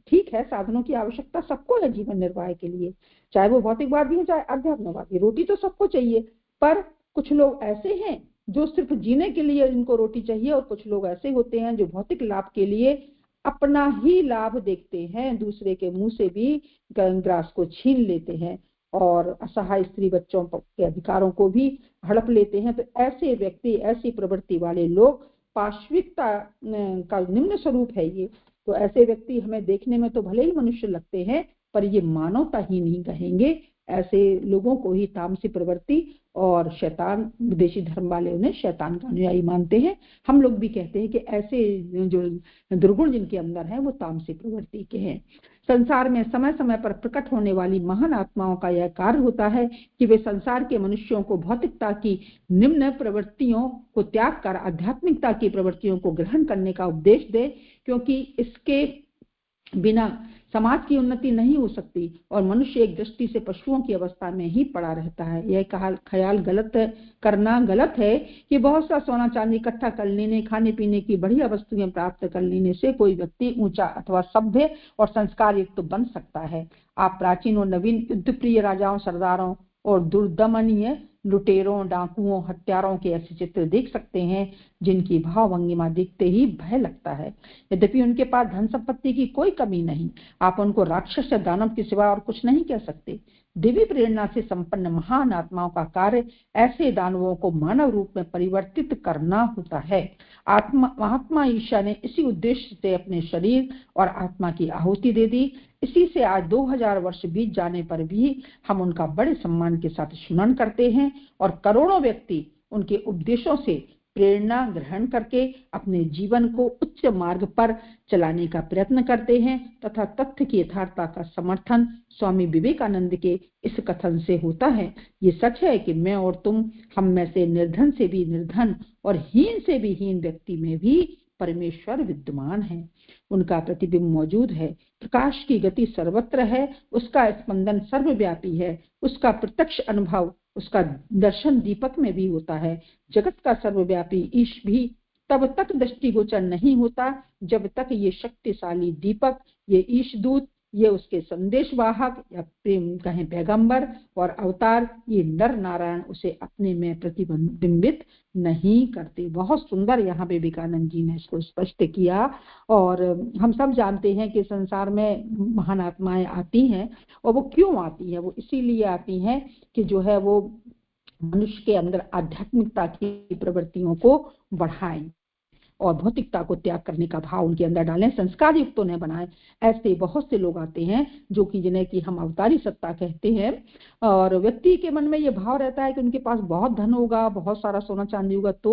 ठीक है, साधनों की आवश्यकता सबको है जीवन निर्वाह के लिए, चाहे वो भौतिकवादी हो चाहे अध्यात्मवादी, रोटी तो सबको चाहिए। पर कुछ लोग ऐसे हैं जो सिर्फ जीने के लिए इनको रोटी चाहिए, और कुछ लोग ऐसे होते हैं जो भौतिक लाभ के लिए अपना ही लाभ देखते हैं, दूसरे के मुंह से भी ग्रास को छीन लेते हैं और असहाय स्त्री बच्चों के अधिकारों को भी हड़प लेते हैं। तो ऐसे व्यक्ति, ऐसी प्रवृत्ति वाले लोग पाशविकता का निम्न स्वरूप है ये। तो ऐसे व्यक्ति हमें देखने में तो भले ही मनुष्य लगते हैं, पर ये मानवता ही नहीं कहेंगे। ऐसे लोगों को ही तामसी प्रवृत्ति और शैतान, विदेशी धर्म वाले उन्हें शैतान का अनुयायी मानते हैं। हम लोग भी कहते हैं कि ऐसे जो दुर्गुण जिनके अंदर हैं वो तामसी प्रवृत्ति के हैं। संसार में समय समय पर प्रकट होने वाली महान आत्माओं का यह कार्य होता है कि वे संसार के मनुष्यों को भौतिकता की निम्न प्रवृत्तियों को त्याग कर आध्यात्मिकता की प्रवृत्तियों को ग्रहण करने का उपदेश दे, क्योंकि इसके बिना समाज की उन्नति नहीं हो सकती और मनुष्य एक दृष्टि से पशुओं की अवस्था में ही पड़ा रहता है। यह ख्याल करना गलत है कि बहुत सा सोना चांदी इकट्ठा कर लेने, खाने पीने की बढ़िया वस्तुएं प्राप्त कर लेने से कोई व्यक्ति ऊंचा अथवा सभ्य और संस्कार युक्त बन सकता है। आप प्राचीन और नवीन युद्ध प्रिय राजाओं, सरदारों और दुर्दमनीय लुटेरों, डाकुओं, हत्यारों के ऐसे चित्र देख सकते हैं जिनकी भाव भंगिमा देखते ही भय लगता है। यद्यपि उनके पास धन संपत्ति की कोई कमी नहीं, आप उनको राक्षस या दानव के सिवा और कुछ नहीं कह सकते। देवी प्रेरणा से संपन्न महान आत्माओं का कार्य ऐसे दानवों को मानव रूप में परिवर्तित करना होता है। महात्मा ईशा ने इसी उद्देश्य से अपने शरीर और आत्मा की आहुति दे दी। इसी से आज 2000 वर्ष बीत जाने पर भी हम उनका बड़े सम्मान के साथ स्मरण करते हैं और करोड़ों व्यक्ति उनके उपदेशों से प्रेरणा ग्रहण करके अपने जीवन को उच्च मार्ग पर चलाने का प्रयत्न करते हैं तथा तथ्य की यथार्थता का समर्थन स्वामी विवेकानंद के इस कथन से होता है। ये सच है कि मैं और तुम, हम में से निर्धन से भी निर्धन और हीन से भी हीन व्यक्ति में भी परमेश्वर विद्यमान है। उनका प्रतिबिंब मौजूद है। प्रकाश की गति सर्वत्र है, उसका स्पंदन सर्वव्यापी है, उसका प्रत्यक्ष अनुभव, उसका दर्शन दीपक में भी होता है। जगत का सर्वव्यापी ईश भी तब तक दृष्टिगोचर नहीं होता जब तक ये शक्तिशाली दीपक, ये ईश दूत, ये उसके संदेशवाहक या प्रेम कहें पैगंबर और अवतार, ये नर नारायण उसे अपने में प्रतिबिंबित नहीं करते। बहुत सुंदर यहाँ पे विवेकानंद जी ने इसको स्पष्ट किया। और हम सब जानते हैं कि संसार में महान आत्माएं आती हैं, और वो क्यों आती है? वो इसीलिए आती हैं कि जो है वो मनुष्य के अंदर आध्यात्मिकता की प्रवृत्तियों को बढ़ाएं और भौतिकता को त्याग करने का भाव उनके अंदर डालें, संस्कार युक्त उन्हें बनाएं। ऐसे बहुत से लोग आते हैं जो कि जिन्हें कि हम अवतारी सत्ता कहते हैं, और व्यक्ति के मन में ये भाव रहता है कि उनके पास बहुत धन होगा, बहुत सारा सोना चांदी होगा तो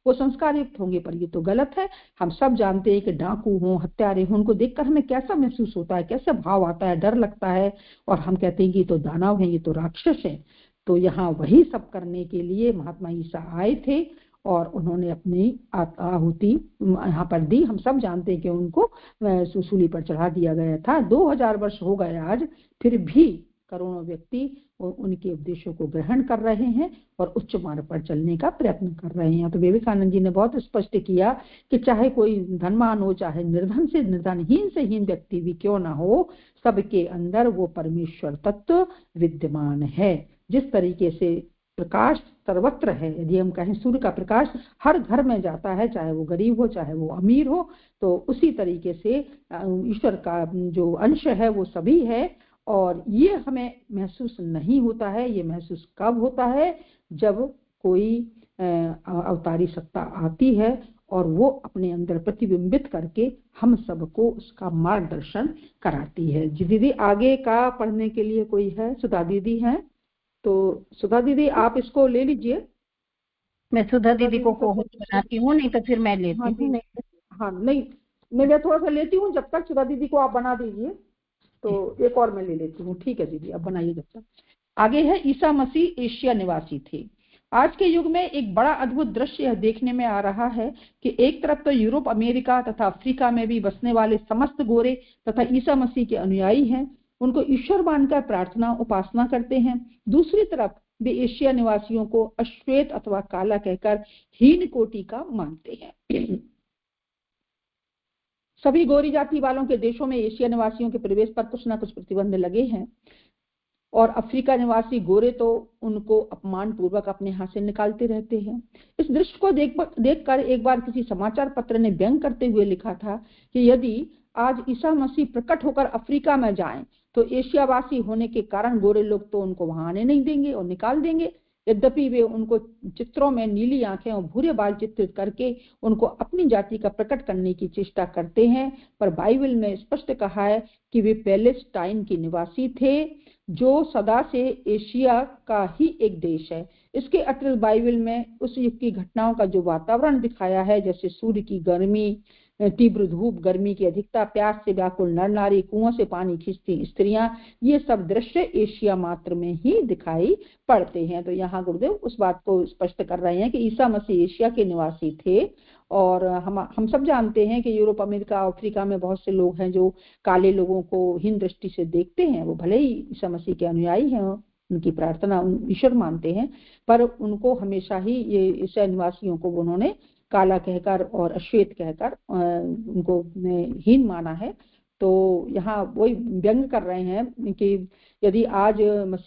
वो संस्कार युक्त होंगे, पर ये तो गलत है। हम सब जानते हैं कि डाकू हों, हत्यारे हों, उनको देखकर हमें कैसा महसूस होता है, कैसा भाव आता है, डर लगता है, और हम कहते हैं कि ये तो दानव है, ये तो राक्षस है। तो यहाँ वही सब करने के लिए महात्मा ईसा आए थे और उन्होंने अपनी आहुति यहाँ पर दी। हम सब जानते हैं कि उनको सूली पर चढ़ा दिया गया था। 2000 वर्ष हो गए आज, फिर भी करोड़ों व्यक्ति उनके उपदेशों को ग्रहण कर रहे हैं और उच्च मार्ग पर चलने का प्रयत्न कर रहे हैं। तो विवेकानंद जी ने बहुत स्पष्ट किया कि चाहे कोई धनवान हो, चाहे निर्धन से निर्धन, हीन से हीन व्यक्ति भी क्यों ना हो, सबके अंदर वो परमेश्वर तत्व विद्यमान है। जिस तरीके से प्रकाश सर्वत्र है, यदि हम कहें सूर्य का प्रकाश हर घर में जाता है, चाहे वो गरीब हो चाहे वो अमीर हो, तो उसी तरीके से ईश्वर का जो अंश है वो सभी है। और ये हमें महसूस नहीं होता है। ये महसूस कब होता है? जब कोई अवतारी सत्ता आती है और वो अपने अंदर प्रतिबिंबित करके हम सबको उसका मार्गदर्शन कराती है। जी दीदी, आगे का पढ़ने के लिए कोई है? सुधा दीदी है, तो सुधा दीदी आप इसको ले लीजिए। मैं सुधा दीदी को होस्ट बनाती हूँ, नहीं तो फिर मैं लेती हूँ। हाँ नहीं, मैं थोड़ा सा लेती हूँ, जब तक सुधा दीदी को आप बना दीजिए, तो एक और मैं ले लेती हूँ। ठीक है दीदी, अब बनाइए जब तक। आगे है, ईसा मसीह एशिया निवासी थे। आज के युग में एक बड़ा अद्भुत दृश्य यह देखने में आ रहा है कि एक तरफ तो यूरोप, अमेरिका तथा अफ्रीका में भी बसने वाले समस्त गोरे तथा ईसा मसीह के अनुयायी हैं, उनको ईश्वर मानकर प्रार्थना उपासना करते हैं। दूसरी तरफ वे एशिया निवासियों को अश्वेत अथवा काला कहकर हीन कोटि का मानते हैं। सभी गोरी जाति वालों के देशों में एशिया निवासियों के प्रवेश पर कुछ न कुछ प्रतिबंध लगे हैं, और अफ्रीका निवासी गोरे तो उनको अपमान पूर्वक अपने हाथ से निकालते रहते हैं। इस दृश्य को देखकर एक बार किसी समाचार पत्र ने व्यंग करते हुए लिखा था कि यदि आज ईसा मसीह प्रकट होकर अफ्रीका में जाएं तो एशियावासी होने के कारण गोरे लोग तो उनको वहां आने नहीं देंगे और निकाल देंगे। यद्यपि वे उनको चित्रों में नीली आंखें और भूरे बाल चित्रित करके उनको अपनी जाति का प्रकट करने की चेष्टा करते हैं, पर बाइबल में स्पष्ट कहा है कि वे पैलेस्टाइन के निवासी थे, जो सदा से एशिया का ही एक देश है। इसके अतिरिक्त बाइबल में उस युग की घटनाओं का जो वातावरण दिखाया है, जैसे सूर्य की गर्मी, तीव्र धूप, गर्मी की अधिकता, प्यास से व्याकुल नर नारी, कुओं से पानी खींचती स्त्रियां, ये सब दृश्य एशिया मात्र में ही दिखाई पड़ते हैं। तो यहाँ गुरुदेव उस बात को स्पष्ट कर रहे हैं कि ईसा मसीह एशिया के निवासी थे। और हम सब जानते हैं कि यूरोप, अमेरिका, अफ्रीका में बहुत से लोग हैं जो काले लोगों को हीन दृष्टि से देखते हैं। वो भले ही ईसा मसीह के अनुयायी हैं, उनकी प्रार्थना ईश्वर मानते हैं, पर उनको हमेशा ही ये ईसा निवासियों को उन्होंने काला कहकर और अश्वेत कहकर उनको हीन माना है। तो यहाँ वही व्यंग कर रहे हैं कि यदि आज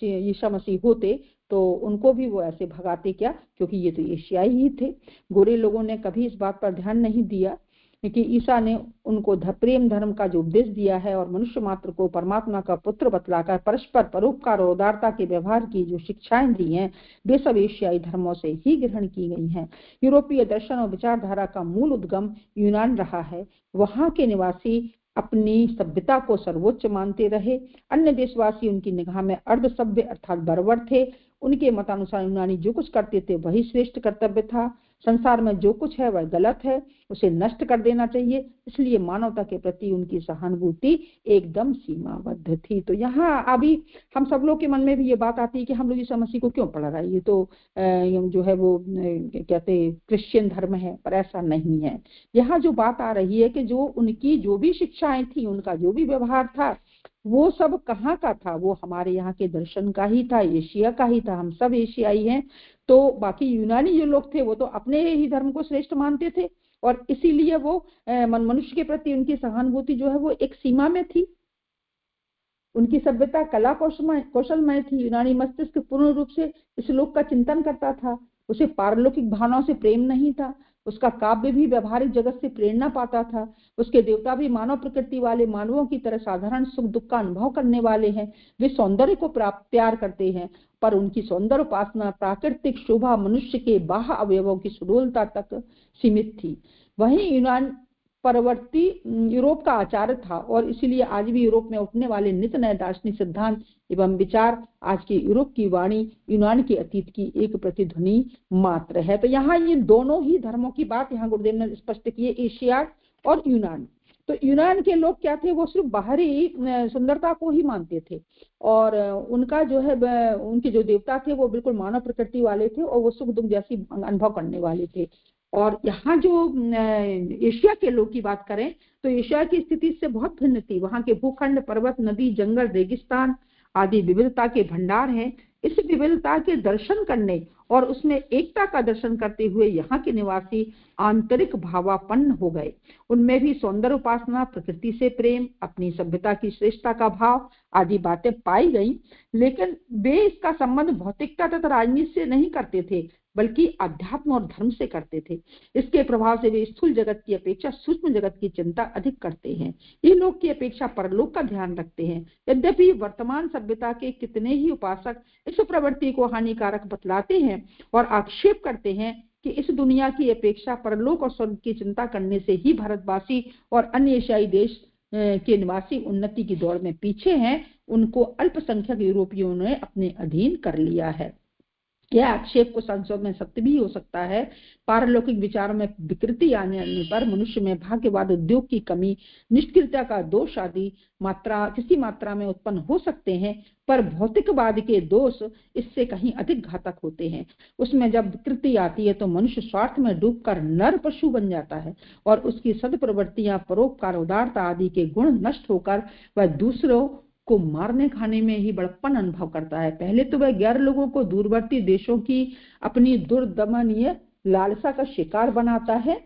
ईसा मसीह होते तो उनको भी वो ऐसे भगाते क्या, क्योंकि ये तो एशियाई ही थे। गोरे लोगों ने कभी इस बात पर ध्यान नहीं दिया कि ईसा ने उनको प्रेम धर्म का जो उपदेश दिया है और मनुष्य मात्र को परमात्मा का पुत्र बतलाकर परस्पर परोपकार और उदारता के व्यवहार की जो शिक्षाएं दी हैं, वे सब एशियाई धर्मों से ही ग्रहण की गई हैं। यूरोपीय दर्शन और विचारधारा का मूल उद्गम यूनान रहा है। वहां के निवासी अपनी सभ्यता को सर्वोच्च मानते रहे। अन्य देशवासी उनकी निगाह में अर्ध सभ्य अर्थात बर्बर थे। उनके मतानुसार यूनानी जो कुछ करते थे वही श्रेष्ठ कर्तव्य था। संसार में जो कुछ है वह गलत है, उसे नष्ट कर देना चाहिए। इसलिए मानवता के प्रति उनकी सहानुभूति एकदम सीमाबद्ध थी। तो यहाँ अभी हम सब लोग के मन में भी ये बात आती है कि हम लोग यीशु मसीह को क्यों पढ़ रहा है, ये तो जो है वो कहते क्रिश्चियन धर्म है, पर ऐसा नहीं है। यहाँ जो बात आ रही है कि जो उनकी जो भी शिक्षाएं थी, उनका जो भी व्यवहार था, वो सब कहाँ का था? वो हमारे यहाँ के दर्शन का ही था, एशिया का ही था। हम सब एशियाई हैं। तो बाकी यूनानी जो लोग थे वो तो अपने ही धर्म को श्रेष्ठ मानते थे और इसीलिए वो मनुष्य के प्रति उनकी सहानुभूति जो है वो एक सीमा में थी। उनकी सभ्यता कला कौशलमय थी। यूनानी मस्तिष्क पूर्ण रूप से इस लोक का चिंतन करता था। उसे पारलौकिक भावनाओं से प्रेम नहीं था। उसका काव्य भी व्यवहारिक जगत से प्रेरणा पाता था। उसके देवता भी मानव प्रकृति वाले मानवों की तरह साधारण सुख दुख का अनुभव करने वाले हैं। वे सौंदर्य को प्यार करते हैं, पर उनकी सौंदर्य उपासना प्राकृतिक शोभा मनुष्य के बाह्य अवयवों की सुडोलता तक सीमित थी। वहीं यूनान परवर्ती यूरोप का आचार्य था और इसीलिए आज भी यूरोप में उठने वाले नित नए दार्शनिक सिद्धांत एवं विचार आज के यूरोप की वाणी यूनान के अतीत की एक प्रतिध्वनि मात्र है। तो यहाँ ये दोनों ही धर्मों की बात यहाँ गुरुदेव ने स्पष्ट की है, एशिया और यूनान। तो यूनान के लोग क्या थे? वो सिर्फ बाहरी सुंदरता को ही मानते थे और उनका जो है उनके जो देवता थे वो बिल्कुल मानव प्रकृति वाले थे और वो सुख दुख जैसी अनुभव करने वाले थे। और यहाँ जो एशिया के लोग की बात करें तो एशिया की स्थिति से बहुत भिन्न थी। वहाँ के भूखंड, पर्वत, नदी, जंगल, रेगिस्तान आदि विविधता के भंडार हैं। इस विविधता के दर्शन करने और उसमें एकता का दर्शन करते हुए यहाँ के निवासी आंतरिक भावापन्न हो गए। उनमें भी सौंदर्य उपासना, प्रकृति से प्रेम, अपनी सभ्यता की श्रेष्ठता का भाव आदि बातें पाई गई, लेकिन वे इसका संबंध भौतिकता तथा राजनीति से नहीं करते थे, बल्कि अध्यात्म और धर्म से करते थे। इसके प्रभाव से वे स्थूल जगत की अपेक्षा सूक्ष्म जगत की चिंता अधिक करते हैं। ये लोग की अपेक्षा परलोक का ध्यान रखते हैं। यद्यपि वर्तमान सभ्यता के कितने ही उपासक इस प्रवृत्ति को हानिकारक बतलाते हैं और आक्षेप करते हैं कि इस दुनिया की अपेक्षा परलोक और स्वर्ग की चिंता करने से ही भारतवासी और अन्य एशियाई देश के निवासी उन्नति की दौड़ में पीछे हैं, उनको अल्पसंख्यक यूरोपियों ने अपने अधीन कर लिया है। यह आक्षेप को संशोधन में सत्य भी हो सकता है। पारलौकिक विचारों में विकृति आने पर मनुष्य में भाग्यवाद, उद्योग की कमी, निष्क्रियता का दोष आदि किसी मात्रा में उत्पन्न हो सकते हैं, पर भौतिकवाद के दोष इससे कहीं अधिक घातक होते हैं। उसमें जब विकृति आती है तो मनुष्य स्वार्थ में डूबकर नर पशु बन जाता है और उसकी सद्प्रवृत्तियां, परोपकार, उदारता आदि के गुण नष्ट होकर वह दूसरों को मारने खाने में ही बड़प्पन अनुभव करता है। पहले तो वह गैर लोगों को दूरवर्ती देशों की अपनी दुर्दमनीय लालसा का शिकार बनाता है,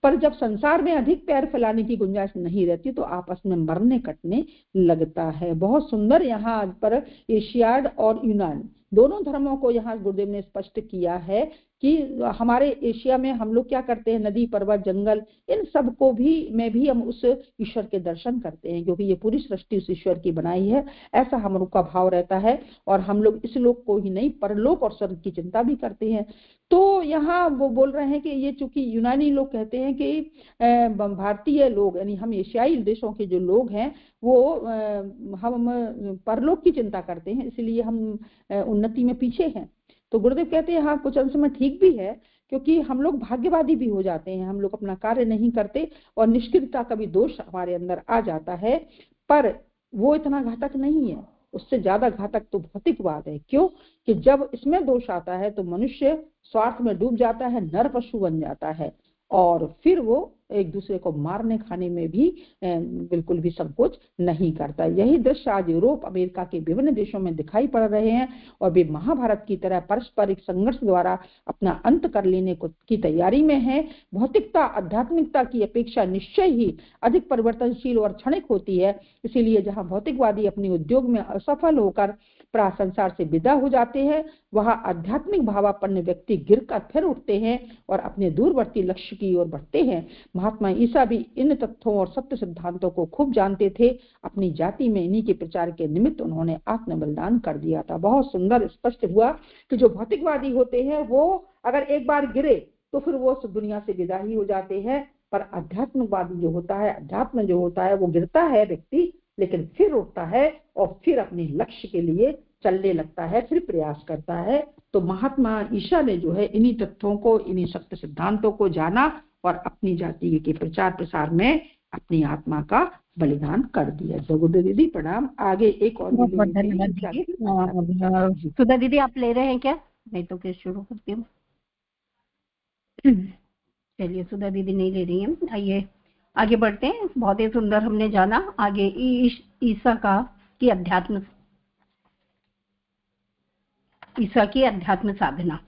पर जब संसार में अधिक पैर फैलाने की गुंजाइश नहीं रहती तो आपस में मरने कटने लगता है। बहुत सुंदर यहाँ पर एशियाड और यूनान दोनों धर्मों को यहाँ गुरुदेव ने स्पष्ट किया है कि हमारे एशिया में हम लोग क्या करते हैं, नदी, पर्वत, जंगल, इन सब को भी में भी हम उस ईश्वर के दर्शन करते हैं, क्योंकि ये पूरी सृष्टि उस ईश्वर की बनाई है, ऐसा हम लोग का भाव रहता है। और हम लोग इस लोक को ही नहीं परलोक और स्वर्ग की चिंता भी करते हैं। तो यहाँ वो बोल रहे हैं कि ये चूंकि यूनानी लोग कहते हैं कि भारतीय लोग यानी हम एशियाई देशों के जो लोग हैं वो हम परलोक की चिंता करते हैं, इसलिए हम उन्नति में पीछे हैं। तो गुरुदेव कहते हैं हाँ, कुछ अंश में ठीक भी है, क्योंकि हम लोग भाग्यवादी भी हो जाते हैं। हम लोग अपना कार्य नहीं करते और निष्क्रियता का भी दोष हमारे अंदर आ जाता है, पर वो इतना घातक नहीं है। उससे ज्यादा घातक तो भौतिकवाद है। क्यों? कि जब इसमें दोष आता है तो मनुष्य स्वार्थ में डूब जाता है, नर पशु बन जाता है और फिर वो एक दूसरे को मारने खाने में भी बिल्कुल भी संकोच नहीं करता। यही दृश्य आज यूरोप, अमेरिका के विभिन्न देशों में दिखाई पड़ रहे हैं और वे महाभारत की तरह पारस्परिक संघर्ष द्वारा अपना अंत कर लेने की तैयारी में है। भौतिकता आध्यात्मिकता की अपेक्षा निश्चय ही अधिक परिवर्तनशील और क्षणिक होती है। इसीलिए जहां भौतिकवादी अपने उद्योग में असफल होकर संसार से विदा हो जाते हैं, वहां आध्यात्मिक भावापन्न व्यक्ति गिरकर फिर उठते हैं और अपने दूरवर्ती लक्ष्य की ओर बढ़ते हैं। महात्मा ईसा भी इन तथ्यों और सत्य सिद्धांतों को खूब जानते थे। अपनी जाति में इन्हीं के प्रचार के निमित्त उन्होंने आत्म बलिदान कर दिया था। बहुत सुंदर स्पष्ट हुआ कि जो भौतिकवादी होते हैं वो अगर एक बार गिरे तो फिर वो दुनिया से विदा ही हो जाते हैं, पर अध्यात्मवादी जो होता है, अध्यात्म जो होता है, वो गिरता है व्यक्ति लेकिन फिर उठता है और फिर अपने लक्ष्य के लिए चलने लगता है, फिर प्रयास करता है। तो महात्मा ईसा ने जो है इन्हीं तथ्यों को, इन्हीं सत्य सिद्धांतों को जाना और अपनी जाति के प्रचार प्रसार में अपनी आत्मा का बलिदान कर दिया। जगुदे दीदी प्रणाम। आगे एक और धन्यवाद दीदी। सुधा दीदी आप ले रहे हैं क्या? नहीं तो फिर शुरू करती हूँ। चलिए, सुधा दीदी नहीं ले रही हैं। आइए आगे बढ़ते हैं। बहुत ही सुंदर हमने जाना आगे ईसा की अध्यात्म साधना।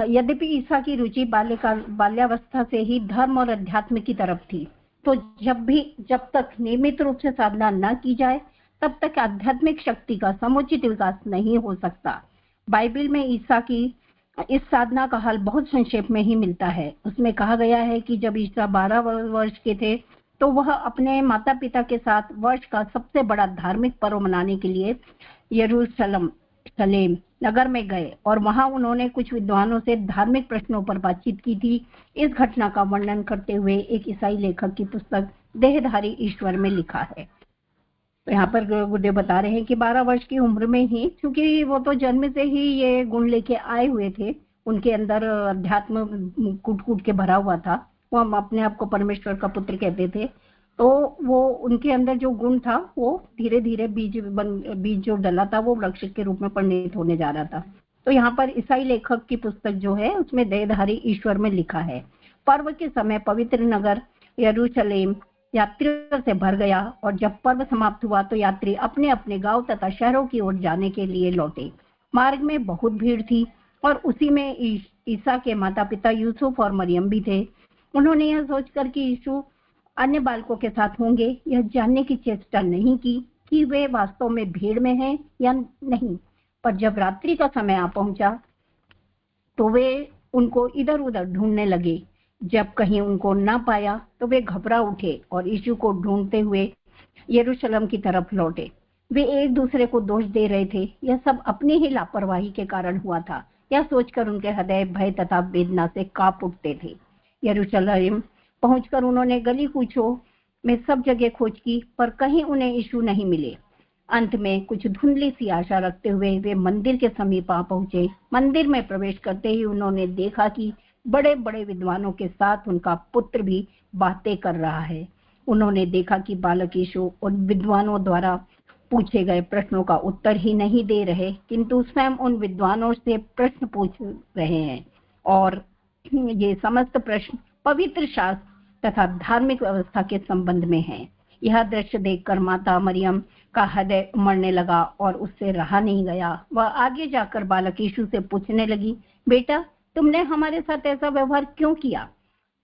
यद्यपि ईसा की रुचि बाल्यावस्था से ही धर्म और अध्यात्म की तरफ थी, तो जब तक नियमित रूप से साधना न की जाए तब तक आध्यात्मिक शक्ति का समुचित विकास नहीं हो सकता। बाइबल में ईसा की इस साधना का हाल बहुत संक्षेप में ही मिलता है। उसमें कहा गया है कि जब ईसा 12 वर्ष के थे तो वह अपने माता पिता के साथ वर्ष का सबसे बड़ा धार्मिक पर्व मनाने के लिए यरूशलेम नगर में गए और वहां उन्होंने कुछ विद्वानों से धार्मिक प्रश्नों पर बातचीत की थी। इस घटना का वर्णन करते हुए एक ईसाई लेखक की पुस्तक देहधारी ईश्वर में लिखा है। तो यहाँ पर गुरुदेव बता रहे हैं कि 12 वर्ष की उम्र में ही, क्योंकि वो तो जन्म से ही ये गुण लेके आए हुए थे, उनके अंदर अध्यात्म कूट के भरा हुआ था। वो हम अपने आप को परमेश्वर का पुत्र कहते थे, तो वो उनके अंदर जो गुण था वो धीरे धीरे बीज जो डला था वो वृक्ष के रूप में परिणित होने जा रहा था। तो यहाँ पर ईसाई लेखक की पुस्तक जो है उसमें देहधारी ईश्वर में लिखा है, पर्व के समय पवित्र नगर यरूशलेम यात्रियों से भर गया और जब पर्व समाप्त हुआ तो यात्री अपने अपने गांव तथा शहरों की ओर जाने के लिए लौटे। मार्ग में बहुत भीड़ थी और उसी में ईसा के माता पिता यूसुफ और मरियम भी थे। उन्होंने यह सोचकर कि यीशु अन्य बालकों के साथ होंगे यह जानने की चेष्टा नहीं की कि वे वास्तव में भीड़ में हैं या नहीं, पर जब रात्रि का समय आ पहुंचा तो वे उनको इधर उधर ढूंढने लगे। जब कहीं उनको ना पाया तो वे घबरा उठे और यीशु को ढूंढते हुए यरूशलेम की तरफ लौटे। वे एक दूसरे को दोष दे रहे थे, यह सब अपनी ही लापरवाही के कारण हुआ था। यह सोचकर उनके हृदय भय तथा वेदना से कांप उठते थे। यरूशलेम पहुंचकर उन्होंने गली कूचों में सब जगह खोज की, पर कहीं उन्हें यीशु नहीं मिले। अंत में कुछ धुंधली सी आशा रखते हुए वे मंदिर के समीप आ पहुंचे। मंदिर में प्रवेश करते ही उन्होंने देखा कि बड़े बड़े विद्वानों के साथ उनका पुत्र भी बातें कर रहा है। उन्होंने देखा कि बालक यीशु उन विद्वानों द्वारा पूछे गए प्रश्नों का उत्तर ही नहीं दे रहे, किंतु स्वयं उन विद्वानों से प्रश्न पूछ रहे हैं और ये समस्त प्रश्न पवित्र शास्त्र तथा धार्मिक व्यवस्था के संबंध में हैं। यह दृश्य देखकर माता मरियम का हृदय उमड़ने लगा और उससे रहा नहीं गया। वह आगे जाकर बालक यीशु से पूछने लगी, बेटा तुमने हमारे साथ ऐसा व्यवहार क्यों किया?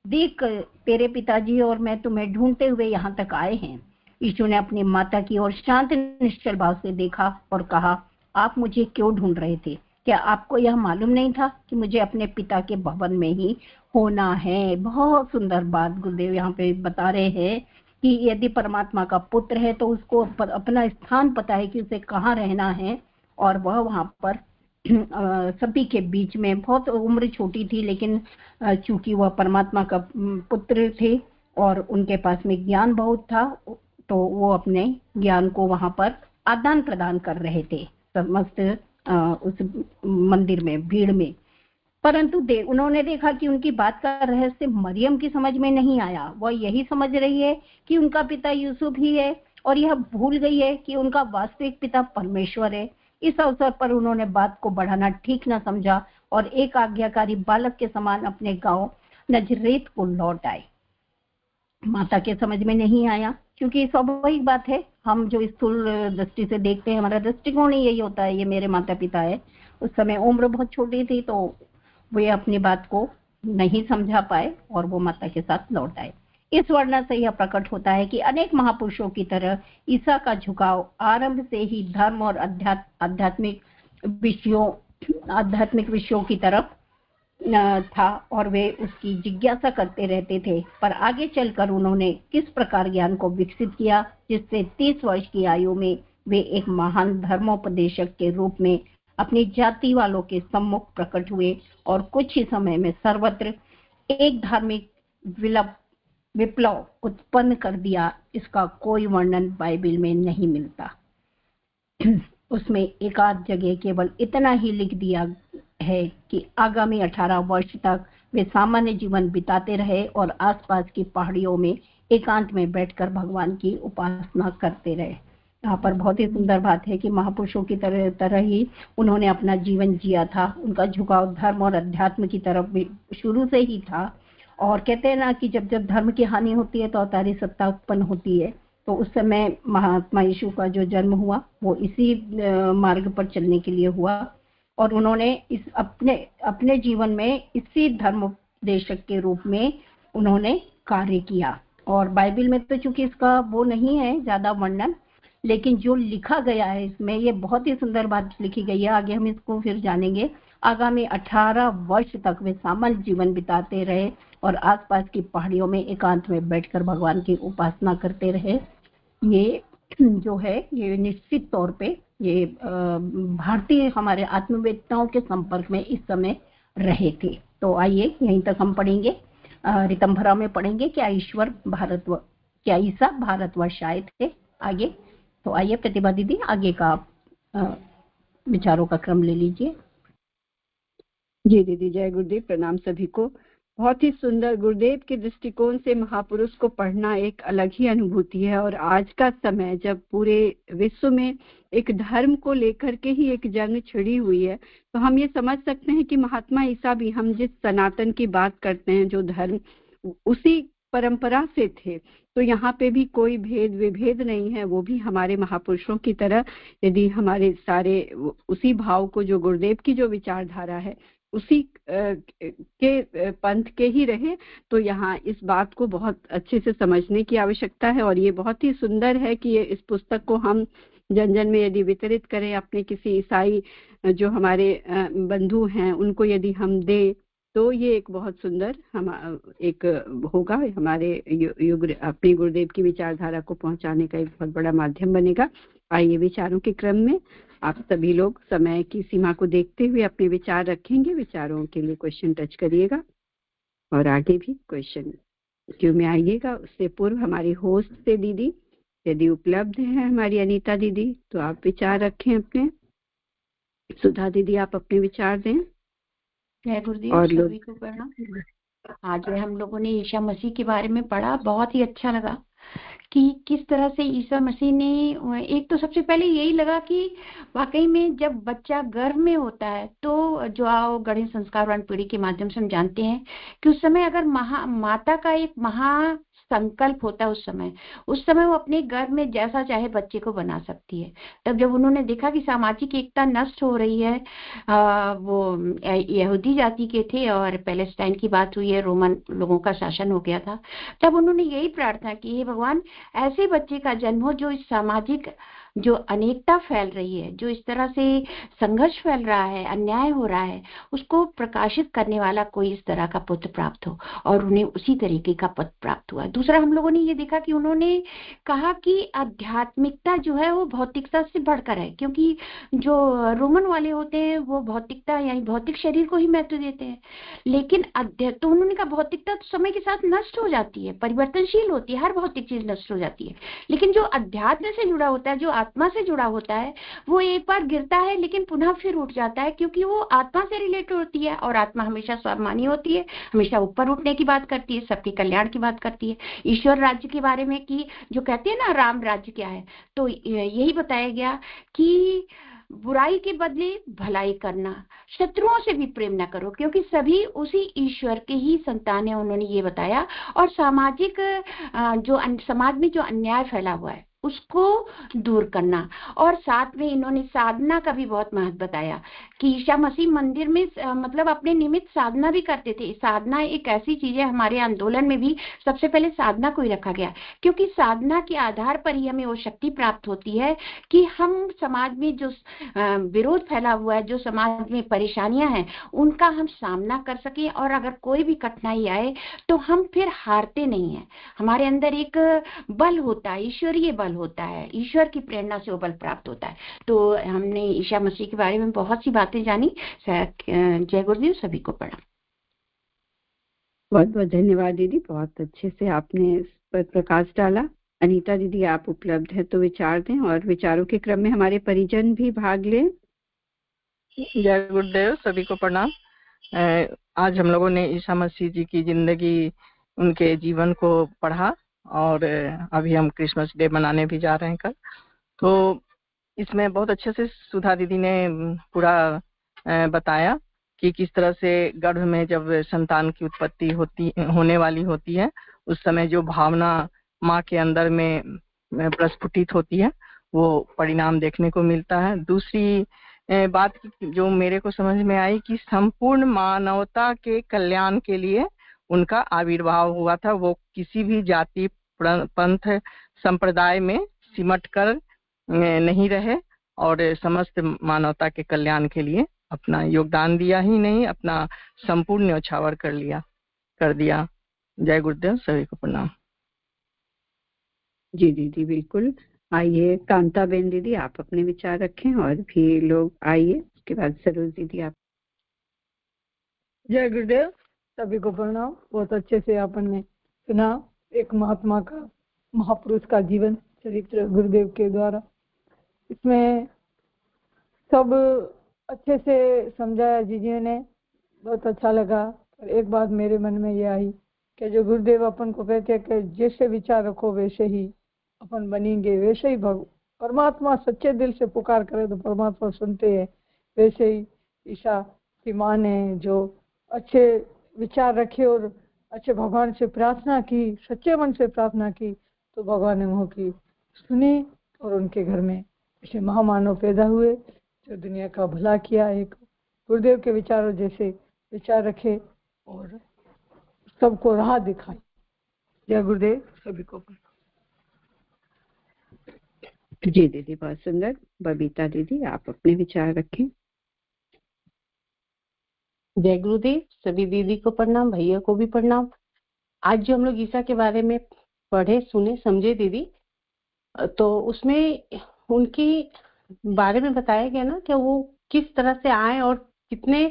देख तेरे पिताजी और मैं तुम्हें ढूंढते हुए यहाँ तक आए हैं। यीशु ने अपनी माता की ओर शांत निश्चल भाव से देखा और कहा, आप मुझे क्यों ढूंढ रहे थे? क्या आपको यह मालूम नहीं था कि मुझे अपने पिता के भवन में ही होना है? बहुत सुंदर बात गुरुदेव यहाँ पे बता रहे हैं कि यदि परमात्मा का पुत्र है तो उसको अपना स्थान पता है कि उसे कहाँ रहना है, और वह वहाँ पर सभी के बीच में, बहुत उम्र छोटी थी लेकिन चूंकि वह परमात्मा का पुत्र थे और उनके पास में ज्ञान बहुत था, तो वो अपने ज्ञान को वहां पर आदान प्रदान कर रहे थे समस्त उस मंदिर में, भीड़ में। परंतु उन्होंने देखा कि उनकी बात का रहस्य मरियम की समझ में नहीं आया। वह यही समझ रही है कि उनका पिता यूसुफ ही है और यह भूल गई है कि उनका वास्तविक पिता परमेश्वर है। इस अवसर पर उन्होंने बात को बढ़ाना ठीक न समझा और एक आज्ञाकारी बालक के समान अपने गांव नजरेत को लौट आए। माता के समझ में नहीं आया, क्योंकि स्वाभाविक बात है, हम जो स्थूल दृष्टि से देखते हैं हमारा दृष्टिकोण ही यही होता है, ये मेरे माता पिता है। उस समय उम्र बहुत छोटी थी तो वे अपनी बात को नहीं समझा पाए और वो माता के साथ लौट आए। इस वर्णन से यह प्रकट होता है कि अनेक महापुरुषों की तरह ईसा का झुकाव आरंभ से ही धर्म और आध्यात्मिक विषयों की तरफ था और वे उसकी जिज्ञासा करते रहते थे। पर आगे चलकर उन्होंने किस प्रकार ज्ञान को विकसित किया जिससे 30 वर्ष की आयु में वे एक महान धर्मोपदेशक के रूप में अपनी जाति वालों के सम्मुख प्रकट हुए और कुछ ही समय में सर्वत्र एक धार्मिक विप्लव उत्पन्न कर दिया। इसका कोई वर्णन बाइबल में नहीं मिलता। उसमें एक आध जगह केवल इतना ही लिख दिया है कि आगामी 18 वर्ष तक वे सामान्य जीवन बिताते रहे और आसपास की पहाड़ियों में एकांत में बैठकर भगवान की उपासना करते रहे। यहाँ पर बहुत ही सुंदर बात है कि महापुरुषों की तरह ही उन्होंने अपना जीवन जिया था। उनका झुकाव धर्म और अध्यात्म की तरफ भी शुरू से ही था। और कहते हैं ना कि जब जब धर्म की हानि होती है तो अवतारी सत्ता उत्पन्न होती है। तो उस समय महात्मा यीशु का जो जन्म हुआ वो इसी मार्ग पर चलने के लिए हुआ और उन्होंने इस अपने जीवन में इसी धर्मोपदेशक के रूप में उन्होंने कार्य किया। और बाइबल में तो चूंकि इसका वो नहीं है ज्यादा वर्णन, लेकिन जो लिखा गया है इसमें ये बहुत ही सुंदर बात लिखी गई है। आगे हम इसको फिर जानेंगे। आगामी 18 वर्ष तक वे सामान्य जीवन बिताते रहे और आसपास की पहाड़ियों में एकांत में बैठकर भगवान की उपासना करते रहे। ये जो है ये निश्चित तौर पे ये भारतीय हमारे आत्मवेदताओं के संपर्क में इस समय रहे थे। तो आइए यहीं तक हम पढ़ेंगे। रितंभरा में पढ़ेंगे क्या ईसा भारतवर्ष आए थे आगे। तो आइए प्रतिभा दीदी आगे का विचारों का क्रम ले लीजिए। जी दीदी, जय गुरुदेव, प्रणाम सभी को। बहुत ही सुंदर। गुरुदेव के दृष्टिकोण से महापुरुष को पढ़ना एक अलग ही अनुभूति है। और आज का समय जब पूरे विश्व में एक धर्म को लेकर के ही एक जंग छिड़ी हुई है, तो हम ये समझ सकते हैं कि महात्मा ईसा भी, हम जिस सनातन की बात करते हैं, जो धर्म, उसी परंपरा से थे। तो यहाँ पे भी कोई भेद विभेद नहीं है। वो भी हमारे महापुरुषों की तरह यदि हमारे सारे उसी भाव को, जो गुरुदेव की जो विचारधारा है उसी के पंथ के ही रहे, तो यहाँ इस बात को बहुत अच्छे से समझने की आवश्यकता है। और ये बहुत ही सुंदर है कि ये इस पुस्तक को हम जन जन में यदि वितरित करें, अपने किसी ईसाई जो हमारे बंधु हैं उनको यदि हम दें, तो ये एक बहुत सुंदर एक होगा, हमारे अपने गुरुदेव की विचारधारा को पहुंचाने का एक बहुत बड़ा माध्यम बनेगा। आइए विचारों के क्रम में आप सभी लोग समय की सीमा को देखते हुए अपने विचार रखेंगे। विचारों के लिए क्वेश्चन टच करिएगा और आगे भी क्वेश्चन क्यों में आइएगा। उससे पूर्व हमारी होस्ट से दीदी यदि उपलब्ध है, हमारी अनीता दीदी, तो आप विचार रखें अपने। सुधा दीदी आप अपने विचार दें। जय गुरुदेव सभी को प्रणाम। आज हम लोगों ने ईसा मसीह के बारे में पढ़ा, बहुत ही अच्छा लगा कि किस तरह से ईसा मसीह ने, एक तो सबसे पहले यही लगा कि वाकई में जब बच्चा गर्भ में होता है तो जो आओ गणेश संस्कार पीढ़ी के माध्यम से हम जानते हैं कि उस समय अगर माता का एक महा संकल्प होता है, उस समय वो अपने गर्भ में जैसा चाहे बच्चे को बना सकती है। तब जब उन्होंने देखा कि सामाजिक एकता नष्ट हो रही है, वो यहूदी जाति के थे और पैलेस्टाइन की बात हुई है, रोमन लोगों का शासन हो गया था, तब उन्होंने यही प्रार्थना की, हे भगवान ऐसे बच्चे का जन्म हो जो इस सामाजिक जो अनेकता फैल रही है, जो इस तरह से संघर्ष फैल रहा है, अन्याय हो रहा है, उसको प्रकाशित करने वाला कोई इस तरह का पुत्र प्राप्त हो। और उन्हें उसी तरीके का पुत्र प्राप्त हुआ। दूसरा हम लोगों ने ये देखा कि उन्होंने कहा कि आध्यात्मिकता जो है वो भौतिकता से बढ़कर है, क्योंकि जो रोमन वाले होते हैं वो भौतिकता यानी भौतिक शरीर को ही महत्व देते हैं, लेकिन तो उन्होंने कहा भौतिकता तो समय के साथ नष्ट हो जाती है, परिवर्तनशील होती है, हर भौतिक चीज नष्ट हो जाती है, लेकिन जो अध्यात्म से जुड़ा होता है, जो आत्मा से जुड़ा होता है, वो एक बार गिरता है लेकिन पुनः फिर उठ जाता है, क्योंकि वो आत्मा से रिलेटेड होती है और आत्मा हमेशा स्वाभिमानी होती है, हमेशा ऊपर उठने की बात करती है, सबके कल्याण की बात करती है। ईश्वर राज्य के बारे में कि जो कहते हैं ना राम राज्य क्या है, तो यही बताया गया कि बुराई के बदले भलाई करना, शत्रुओं से भी प्रेम न करो, क्योंकि सभी उसी ईश्वर के ही संतान है, उन्होंने ये बताया। और सामाजिक जो समाज में जो अन्याय फैला हुआ है उसको दूर करना। और साथ में इन्होंने साधना का भी बहुत महत्व बताया कि ईसा मसीह मंदिर में मतलब अपने निमित्त साधना भी करते थे। साधना एक ऐसी चीज है, हमारे आंदोलन में भी सबसे पहले साधना को ही रखा गया, क्योंकि साधना के आधार पर ही हमें वो शक्ति प्राप्त होती है कि हम समाज में जो विरोध फैला हुआ है, जो समाज में परेशानियां हैं, उनका हम सामना कर सकें। और अगर कोई भी कठिनाई आए तो हम फिर हारते नहीं हैं। हमारे अंदर एक बल होता है, ईश्वरीय बल होता है, ईश्वर की प्रेरणा से वो बल प्राप्त होता है। तो हमने ईसा मसीह के बारे में बहुत सी बातें जानी। जय गुरुदेव, सभी को प्रणाम। बहुत बहुत धन्यवाद दीदी, बहुत अच्छे से आपने इस पर प्रकाश डाला। अनीता दीदी, आप उपलब्ध है तो विचार दें, और विचारों के क्रम में हमारे परिजन भी भाग लें। जय गुरुदेव, सभी को प्रणाम। आज हम लोगों ने ईसा मसीह जी की जिंदगी, उनके जीवन को पढ़ा, और अभी हम क्रिसमस डे मनाने भी जा रहे हैं कल। तो इसमें बहुत अच्छे से सुधा दीदी ने पूरा बताया कि किस तरह से गर्भ में जब संतान की उत्पत्ति होने वाली होती है, उस समय जो भावना माँ के अंदर में प्रस्फुटित होती है, वो परिणाम देखने को मिलता है। दूसरी बात जो मेरे को समझ में आई कि संपूर्ण मानवता के कल्याण के लिए उनका आविर्भाव हुआ था। वो किसी भी जाति, पंथ, संप्रदाय में सिमट कर नहीं रहे, और समस्त मानवता के कल्याण के लिए अपना योगदान दिया ही नहीं, अपना संपूर्ण न्यौछावर कर दिया। जय गुरुदेव, सभी को प्रणाम। जी दीदी, बिल्कुल। आइए कांता बेन दीदी, आप अपने विचार रखें, और भी लोग आइए, उसके बाद सरोज दीदी आप। जय गुरुदेव, सभी को प्रणाम। बहुत अच्छे से अपन ने सुना एक महात्मा का, महापुरुष का जीवन चरित्र गुरुदेव के द्वारा। इसमें सब अच्छे से समझाया जीजी ने, बहुत अच्छा लगा। और एक बात मेरे मन में ये आई कि जो गुरुदेव अपन को कहते हैं कि जैसे विचार रखो वैसे ही अपन बनेंगे, वैसे ही परमात्मा सच्चे दिल से पुकार करे तो परमात्मा सुनते हैं। वैसे ही ईसा की माँ ने जो अच्छे विचार रखे और अच्छे भगवान से प्रार्थना की, सच्चे मन से प्रार्थना की, तो भगवान ने वहाँ की सुनी, और उनके घर में ऐसे महामानव पैदा हुए जो दुनिया का भला किया। एक गुरुदेव के विचारों जैसे विचार रखे और सबको राह दिखाई। जय गुरुदेव, सभी को। जी दीदी, बहुत सुंदर। बबीता दीदी, आप अपने विचार रखें। जय गुरुदेव, सभी दीदी को प्रणाम, भैया को भी प्रणाम। आज जो हम लोग ईसा के बारे में पढ़े, सुने, समझे दीदी, तो उसमें उनकी बारे में बताया गया ना कि वो किस तरह से आए और कितने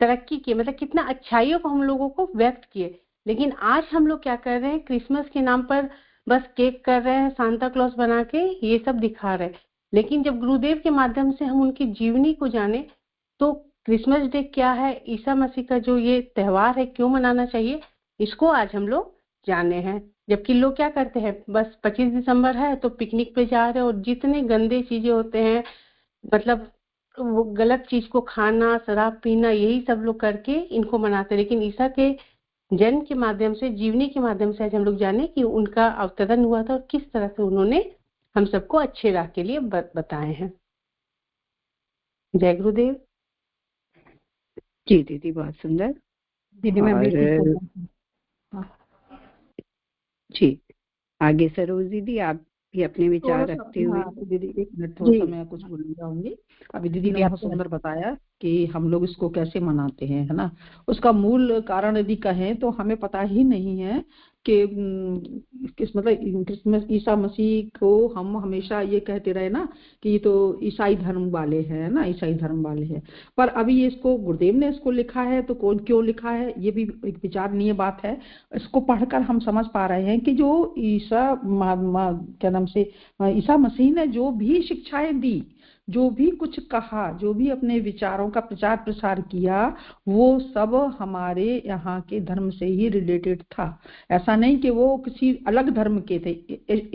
तरक्की किए, मतलब कितना अच्छाइयों को हम लोगों को व्यक्त किए। लेकिन आज हम लोग क्या कर रहे हैं, क्रिसमस के नाम पर बस केक कर रहे हैं, सांता क्लॉज बना के ये सब दिखा रहे हैं। लेकिन जब गुरुदेव के माध्यम से हम उनकी जीवनी को जाने तो क्रिसमस डे क्या है, ईसा मसीह का जो ये त्योहार है क्यों मनाना चाहिए, इसको आज हम लोग जाने हैं। जबकि लोग क्या करते हैं, बस 25 दिसंबर है तो पिकनिक पे जा रहे हैं, और जितने गंदे चीजें होते हैं, मतलब वो गलत चीज को खाना, शराब पीना, यही सब लोग करके इनको मनाते हैं। लेकिन ईसा के जन्म के माध्यम से, जीवनी के माध्यम से आज हम लोग जाने कि उनका अवतरण हुआ था और किस तरह से उन्होंने हम सबको अच्छे राह के लिए बताए हैं। जय गुरुदेव। जी दीदी, बहुत सुंदर। दीदी मैं जी, आगे सरोज दीदी, आप भी अपने विचार रखते हुए। दीदी एक मिनट, थोड़ा सा मैं कुछ बोलना चाहूंगी। अभी दीदी ने बहुत सुंदर बताया कि हम लोग इसको कैसे मनाते हैं, है ना। उसका मूल कारण यदि कहें तो हमें पता ही नहीं है कि मतलब क्रिसमस, ईसा मसीह को हम हमेशा ये कहते रहे ना कि ये तो ईसाई धर्म वाले हैं ना, ईसाई धर्म वाले हैं। पर अभी इसको गुरुदेव ने इसको लिखा है, तो कौन क्यों लिखा है, ये भी एक विचारणीय बात है। इसको पढ़कर हम समझ पा रहे हैं कि जो ईसा क्या नाम से ईसा मसीह ने जो भी शिक्षाएं दी, जो भी कुछ कहा, जो भी अपने विचारों का प्रचार प्रसार किया, वो सब हमारे यहाँ के धर्म से ही रिलेटेड था। ऐसा नहीं कि वो किसी अलग धर्म के थे।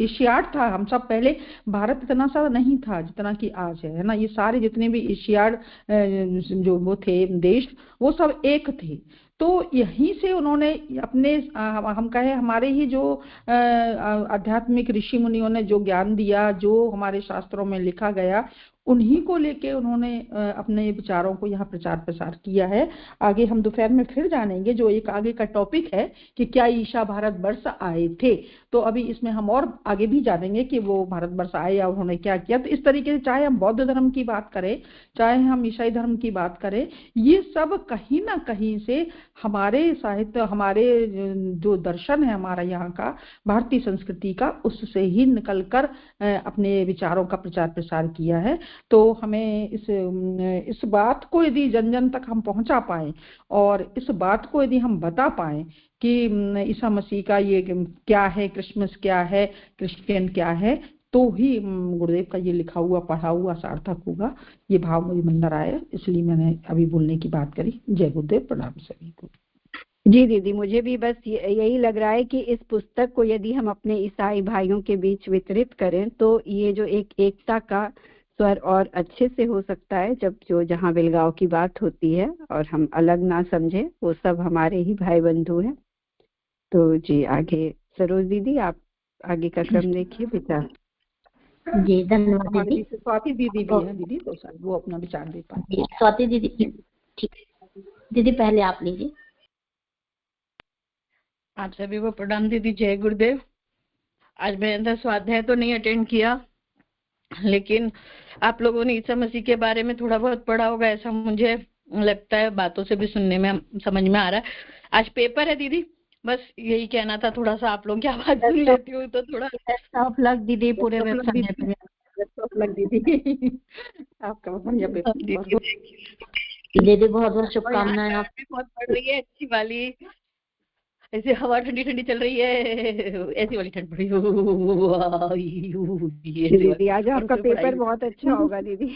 एशियाड था, हम सब पहले, भारत इतना सा नहीं था जितना कि आज है ना। ये सारे जितने भी एशियाड जो वो थे देश, वो सब एक थे। तो यहीं से उन्होंने अपने हम कहें हमारे ही जो आध्यात्मिक ऋषि मुनियों ने जो ज्ञान दिया, जो हमारे शास्त्रों में लिखा गया, उन्हीं को लेके उन्होंने अपने विचारों को यहाँ प्रचार प्रसार किया है। आगे हम दोपहर में फिर जानेंगे, जो एक आगे का टॉपिक है कि क्या ईसा भारतवर्ष आए थे। तो अभी इसमें हम और आगे भी जानेंगे कि वो भारतवर्ष आए या उन्होंने क्या किया। तो इस तरीके से चाहे हम बौद्ध धर्म की बात करें, चाहे हम ईसाई धर्म की बात करें, ये सब कहीं ना कहीं से हमारे साहित्य, हमारे जो दर्शन है हमारा यहाँ का भारतीय संस्कृति का, उससे ही निकलकर अपने विचारों का प्रचार प्रसार किया है। तो हमें इस बात को यदि जन जन तक हम पहुंचा पाए और इस बात को यदि हम बता पाए कि ईसा मसीह का ये क्या है, क्रिसमस क्या है, क्रिश्चियन क्या है, तो ही गुरुदेव का ये लिखा हुआ पढ़ा हुआ सार्थक होगा। ये भाव मुझे अंदर आया, इसलिए मैंने अभी बोलने की बात करी। जय गुरुदेव, प्रणाम सभी को। जी दीदी, मुझे भी बस यही लग रहा है कि इस पुस्तक को यदि हम अपने ईसाई भाइयों के बीच वितरित करें तो ये जो एक एकता का स्वर और अच्छे से हो सकता है, जब जहाँ बिलगाव की बात होती है और हम अलग ना समझे, वो सब हमारे ही भाई बंधु हैं। तो जी आगे सरोज दीदी, आप आगे का क्रम देखिए विचार। जी धन्यवाद दीदी। स्वाति दीदी भी है दीदी, तो सर वो अपना विचार दे पाए। स्वाति दीदी, ठीक है दीदी, पहले आप लीजिए। आप सभी को प्रणाम दीदी, जय गुरुदेव। आज मैंने स्वाध्याय तो नहीं अटेंड किया, लेकिन आप लोगों ने ईसा मसीह के बारे में थोड़ा बहुत पढ़ा होगा, ऐसा मुझे लगता है, बातों से भी सुनने में समझ में आ रहा है। आज पेपर है दीदी, बस यही कहना था, थोड़ा सा आप लोगों की आवाज सुन लेती हूँ तो थोड़ा ऑफ लक दीदी, पूरे वेबसाइट पे दीदी आपका बढ़िया पेपर दीदी, बहुत बहुत शुभकामनाएं। आप बहुत पढ़ रही है, अच्छी वाली, ऐसे हवा ठंडी ठंडी चल रही है, ऐसी वाली ठंड पड़ी दीदी। आज आपका पेपर बहुत अच्छा होगा दीदी।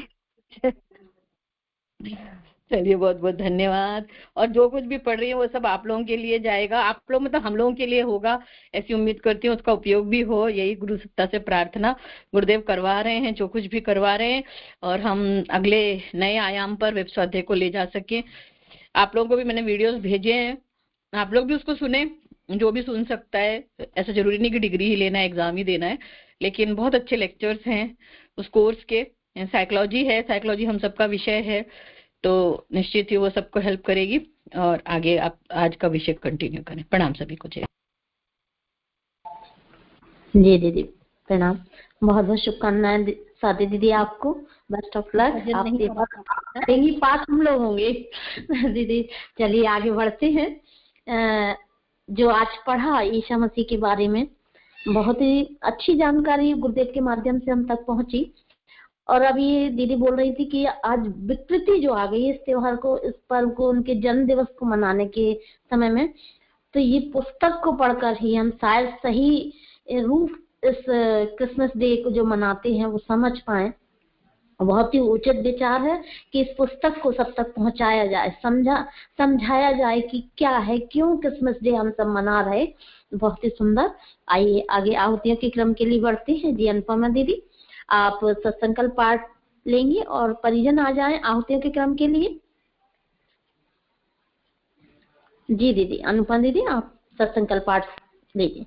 चलिए, बहुत बहुत धन्यवाद। और जो कुछ भी पढ़ रही है वो सब आप लोगों के लिए जाएगा, आप लोग मतलब हम लोगों के लिए होगा, ऐसी उम्मीद करती हूँ। उसका उपयोग भी हो, यही गुरु सत्ता से प्रार्थना। गुरुदेव करवा रहे हैं जो कुछ भी करवा रहे हैं, और हम अगले नए आयाम पर वेब स्वाध्याय को ले जा सके। आप लोगों को भी मैंने वीडियोस भेजे हैं, आप लोग भी उसको सुने, जो भी सुन सकता है। ऐसा जरूरी नहीं कि डिग्री ही लेना है, एग्जाम ही देना है, लेकिन बहुत अच्छे लेक्चर्स हैं उस कोर्स के। साइकोलॉजी है, साइकोलॉजी हम सबका विषय है, तो निश्चित ही वो सबको हेल्प करेगी। और आगे आप आज का विषय कंटिन्यू करें। प्रणाम सभी को। जय जी दीदी, प्रणाम। बहुत बहुत शुभकामनाएं स्वाति दीदी, आपको बेस्ट ऑफ लक। आप देंगी पास, हम लोग होंगे दीदी। चलिए आगे बढ़ते हैं। जो आज पढ़ा ईसा मसीह के बारे में, बहुत ही अच्छी जानकारी गुरुदेव के माध्यम से हम तक पहुंची। और अभी दीदी बोल रही थी कि आज विकृति जो आ गई इस त्योहार को, इस पर्व को, उनके जन्म दिवस को मनाने के समय में, तो ये पुस्तक को पढ़कर ही हम शायद सही रूप इस क्रिसमस डे को जो मनाते हैं वो समझ पाए। बहुत ही उचित विचार है कि इस पुस्तक को सब तक पहुंचाया जाए, समझाया जाए कि क्या है, क्यों क्रिसमस डे हम सब मना रहे। बहुत ही सुंदर। आइए आगे आहुतियों के क्रम के लिए बढ़ते हैं। जी अनुपमा दीदी, आप सत्संकल्प पाठ लेंगे और परिजन आ जाएं आहुतियों के क्रम के लिए। जी दीदी, अनुपमा दीदी, आप सत्संकल्प पाठ लीजिए।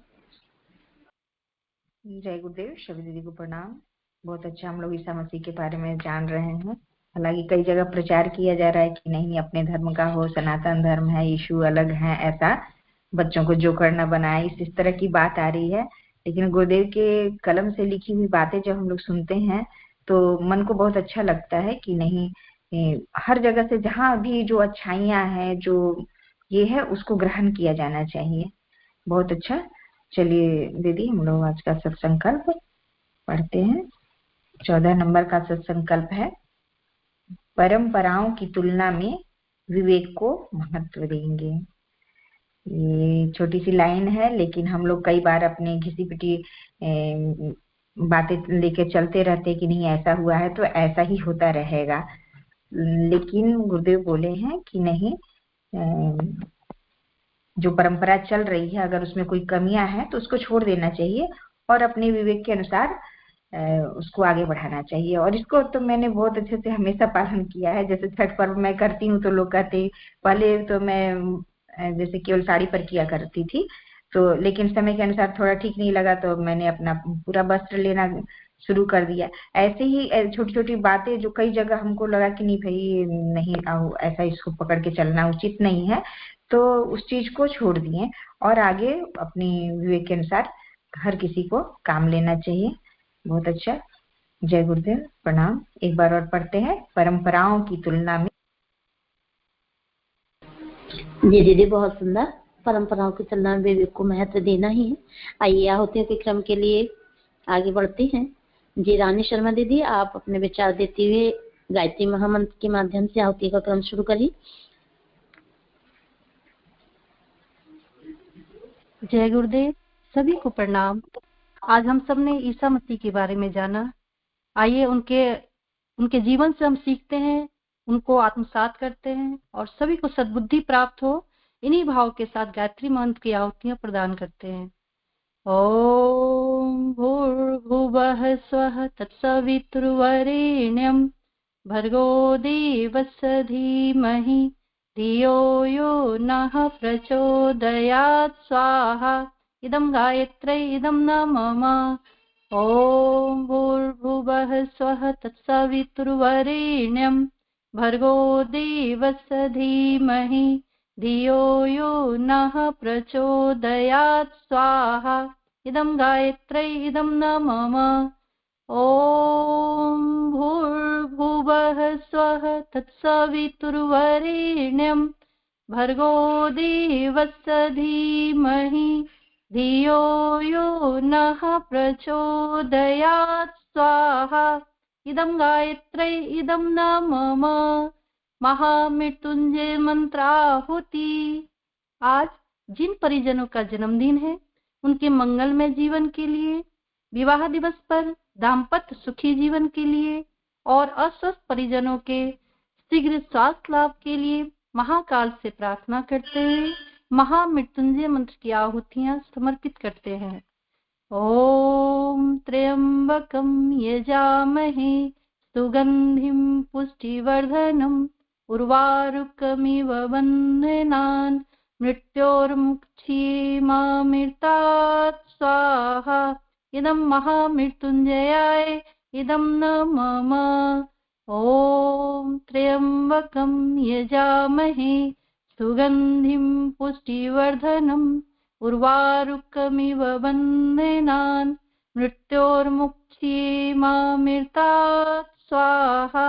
जय गुरुदेव, सभी दीदी को प्रणाम। बहुत अच्छा हम लोग ईसा मसीह के बारे में जान रहे हैं। हालांकि कई जगह प्रचार किया जा रहा है कि नहीं, अपने धर्म का हो, सनातन धर्म है, यीशु अलग है, ऐसा बच्चों को जो करना बनाए, इस तरह की बात आ रही है। लेकिन गुरुदेव के कलम से लिखी हुई बातें जब हम लोग सुनते हैं तो मन को बहुत अच्छा लगता है कि नहीं, हर जगह से जहाँ भी जो अच्छाइयाँ हैं, जो ये है, उसको ग्रहण किया जाना चाहिए। बहुत अच्छा। चलिए दीदी, हम लोग आज का सत्संकल्प पढ़ते हैं। 14 नंबर का सत्संकल्प है, परंपराओं की तुलना में विवेक को महत्व देंगे। ये छोटी सी लाइन है, लेकिन हम लोग कई बार अपने घिसी पिटी बातें लेके चलते रहते कि नहीं ऐसा हुआ है तो ऐसा ही होता रहेगा। लेकिन गुरुदेव बोले हैं कि नहीं, जो परंपरा चल रही है अगर उसमें कोई कमियां हैं तो उसको छोड़ देना चाहिए और अपने विवेक के अनुसार उसको आगे बढ़ाना चाहिए। और इसको तो मैंने बहुत अच्छे से हमेशा पालन किया है। जैसे छठ पर्व मैं करती हूँ तो लोग कहते हैं, पहले तो मैं जैसे केवल साड़ी पर किया करती थी। तो लेकिन समय के अनुसार थोड़ा ठीक नहीं लगा तो मैंने अपना पूरा वस्त्र लेना शुरू कर दिया। ऐसे ही छोटी छोटी बातें जो कई जगह हमको लगा कि नहीं भाई नहीं ऐसा इसको पकड़ के चलना उचित नहीं है, तो उस चीज को छोड़ दिए और आगे अपनी विवेक के अनुसार हर किसी को काम लेना चाहिए। बहुत अच्छा। जय गुरुदेव, प्रणाम। एक बार और पढ़ते हैं। परंपराओं की तुलना में। जी दीदी, बहुत सुंदर। परंपराओं की तुलना में विवेक को महत्व देना ही है। आइए आहुतियों के क्रम के लिए आगे बढ़ते हैं। जी रानी शर्मा दीदी, आप अपने विचार देते हुए गायत्री महामंत्र के माध्यम से आहुति का क्रम शुरू करिए। जय गुरुदेव, सभी को प्रणाम। आज हम सब ने ईसा मसीह के बारे में जाना। आइए उनके जीवन से हम सीखते हैं, उनको आत्मसात करते हैं और सभी को सद्बुद्धि प्राप्त हो, इन्हीं भाव के साथ गायत्री मंत्र की आहुतियां प्रदान करते हैं। ओम भूर्भुवः स्वः तत्सवितुर्वरेण्यं भर्गो देवस्य धीमहि धियो यो नः प्रचोदयात् स्वाहा। इदं गायत्र्यै इदं न मम। ओम भूर्भुवः स्वः तत्सवितुर्वरेण्यं भर्गो देवस्य धीमहि धियो यो नः प्रचोदयात् स्वाहा। इदं गायत्र्यै इदं न मम। ओम भूर्भुवः स्वः तत्सवितुर्वरेण्यं भर्गो देवस्य धीमहि धियो यो नः प्रचोदयात् स्वाहा। इदं गायत्र्यै इदं न मम। महामृत्युंजय मंत्राहुति। आज जिन परिजनों का जन्मदिन है उनके मंगलमय जीवन के लिए, विवाह दिवस पर दाम्पत्य सुखी जीवन के लिए और अस्वस्थ परिजनों के शीघ्र स्वास्थ्य लाभ के लिए महाकाल से प्रार्थना करते हुए महामृत्युंजय मंत्र की आहुतियां समर्पित करते हैं। ओम त्र्यंबकं यजामहे सुगंधिं पुष्टिवर्धनम् उर्वारुकमिव बन्धनान् मृत्योर्मुक्षीमामृतात् स्वाहा। इदं महामृत्युंजयाय इदं न मम। ओम त्र्यंबकं यजामहे सुगंधिं पुष्टिवर्धनम् उर्वारुकमिव बन्धनान् मृत्योर्मुक्षीमामृतात् स्वाहा।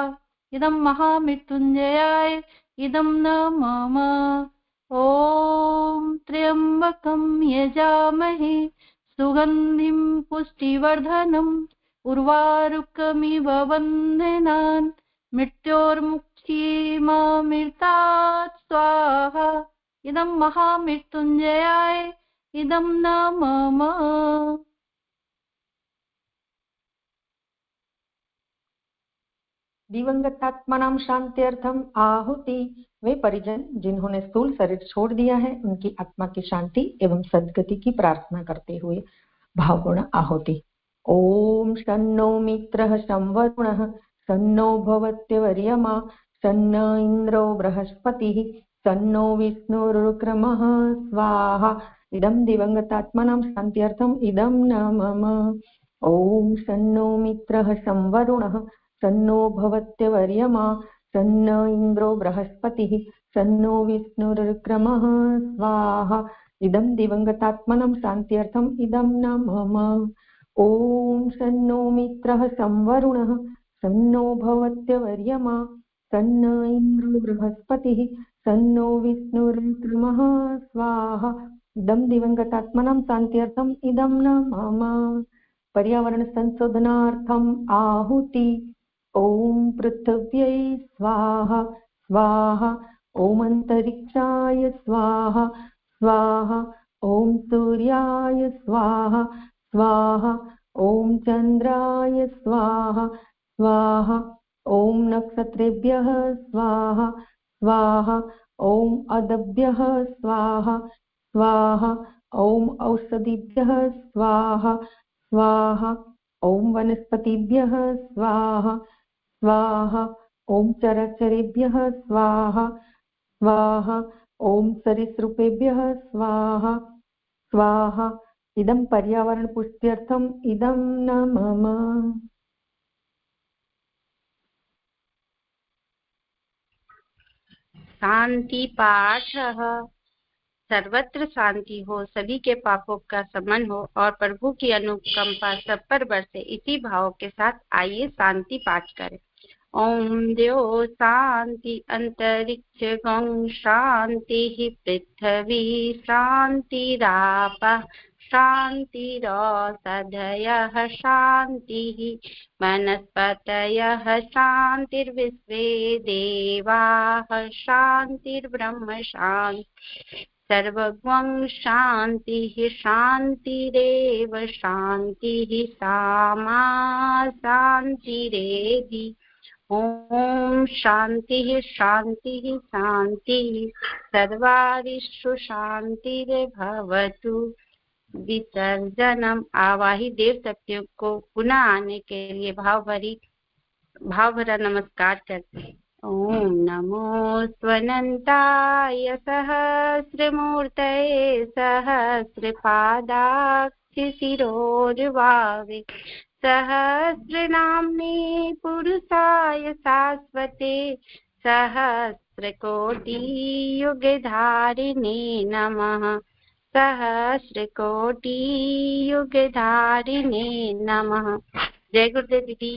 इदं महामृत्युंजयाय इदं न मम। ओम त्र्यंबकं यजामहे सुगंधिं पुष्टिवर्धनम् उर्वारुकमिव बन्धनान् मृत्योर्मुक्षीमामृतात् स्वाहा। इदं महामृत्युंजयाय इदं न मम। दिवंगत आत्मानां शांत्यर्थम आहुति। वे परिजन जिन्होंने स्थूल शरीर छोड़ दिया है उनकी आत्मा की शांति एवं सद्गति की प्रार्थना करते हुए भावपूर्ण आहुति। ओम शन्नो मित्रः संवरुणः सन्नो भवत्यवर्यमा सन्न इंद्रो बृहस्पतिः सन्नो विष्णुरुक्रमः स्वाहा। इदं दिवंगतात्मानां शान्त्यर्थम् इदं न मम। ओम शन्नो मित्रः संवरुणः सन्नो भवत्यवर्यमा सन्न इंद्रो बृहस्पतिः सन्नो विष्णुरुक्रमः स्वाहा। इदं दिवंगतात्मानां शान्त्यर्थम् इदं न मम। ओम शन्नो मित्रः संवरुणः सन्नो भवत्यवर्यमा सन्न इंद्रो बृहस्पतिः सन्नो विष्णुरुक्रमः स्वाहा। इदं दिवंगतात्मानां शान्त्यर्थम् इदं न मम। पर्यावरण संशोधनार्थम आहुति। ओम पृथिव्यै स्वाहा स्वाहा। ओम अंतरिक्षाय स्वाहा स्वाहा। ओम सूर्याय स्वाहा स्वाहा। ओम चंद्राय स्वाहा स्वाहा। ओम नक्षत्रेभ्यः स्वाहा स्वाहा। ओम अदभ्यः स्वाहा स्वाहा। ओम औषधिभ्यः स्वाहा स्वाहा। ओम वनस्पतिभ्यः स्वाहा स्वाहा। ओम चराचरेभ्यः स्वाहा स्वाहा। ओम सरीसृपेभ्यः स्वाहा स्वाहा। इदं पर्यावरण पुष्ट्यर्थम इदं न मम। शांति पाठ। सर्वत्र शांति हो, सभी के पापों का शमन हो और प्रभु की अनुकंपा सब पर बरसे। इसी भाव के साथ आइए शांति पाठ करें। ओम द्यो शांति अंतरिक्ष गं शांति पृथ्वी शांतिरापः शांतिरौषधयः शांति वनस्पतयः शांतिर्विश्वे देवाः शांतिर्ब्रह्म शांति सर्वं शांति शांतिरेव शांति सामा शांतिरेधि। ओम शांति शांति शांति सर्वारिषु शांतिर्भवतु। विसर्जनम। आवाहित देव शक्तियों को पुनः आने के लिए भाव भरा नमस्कार करते हैं। ओम नमो स्वनंताय सहस्रमूर्तये सहस्रपादाक्षिशिरोर्भावे सहस्रनाम्ने पुरुषाय शाश्वते सहस्रकोटियुगधारिणे नमः सहस्रकोटियुगधारिणे नमः। जय गुरुदेव दीदी।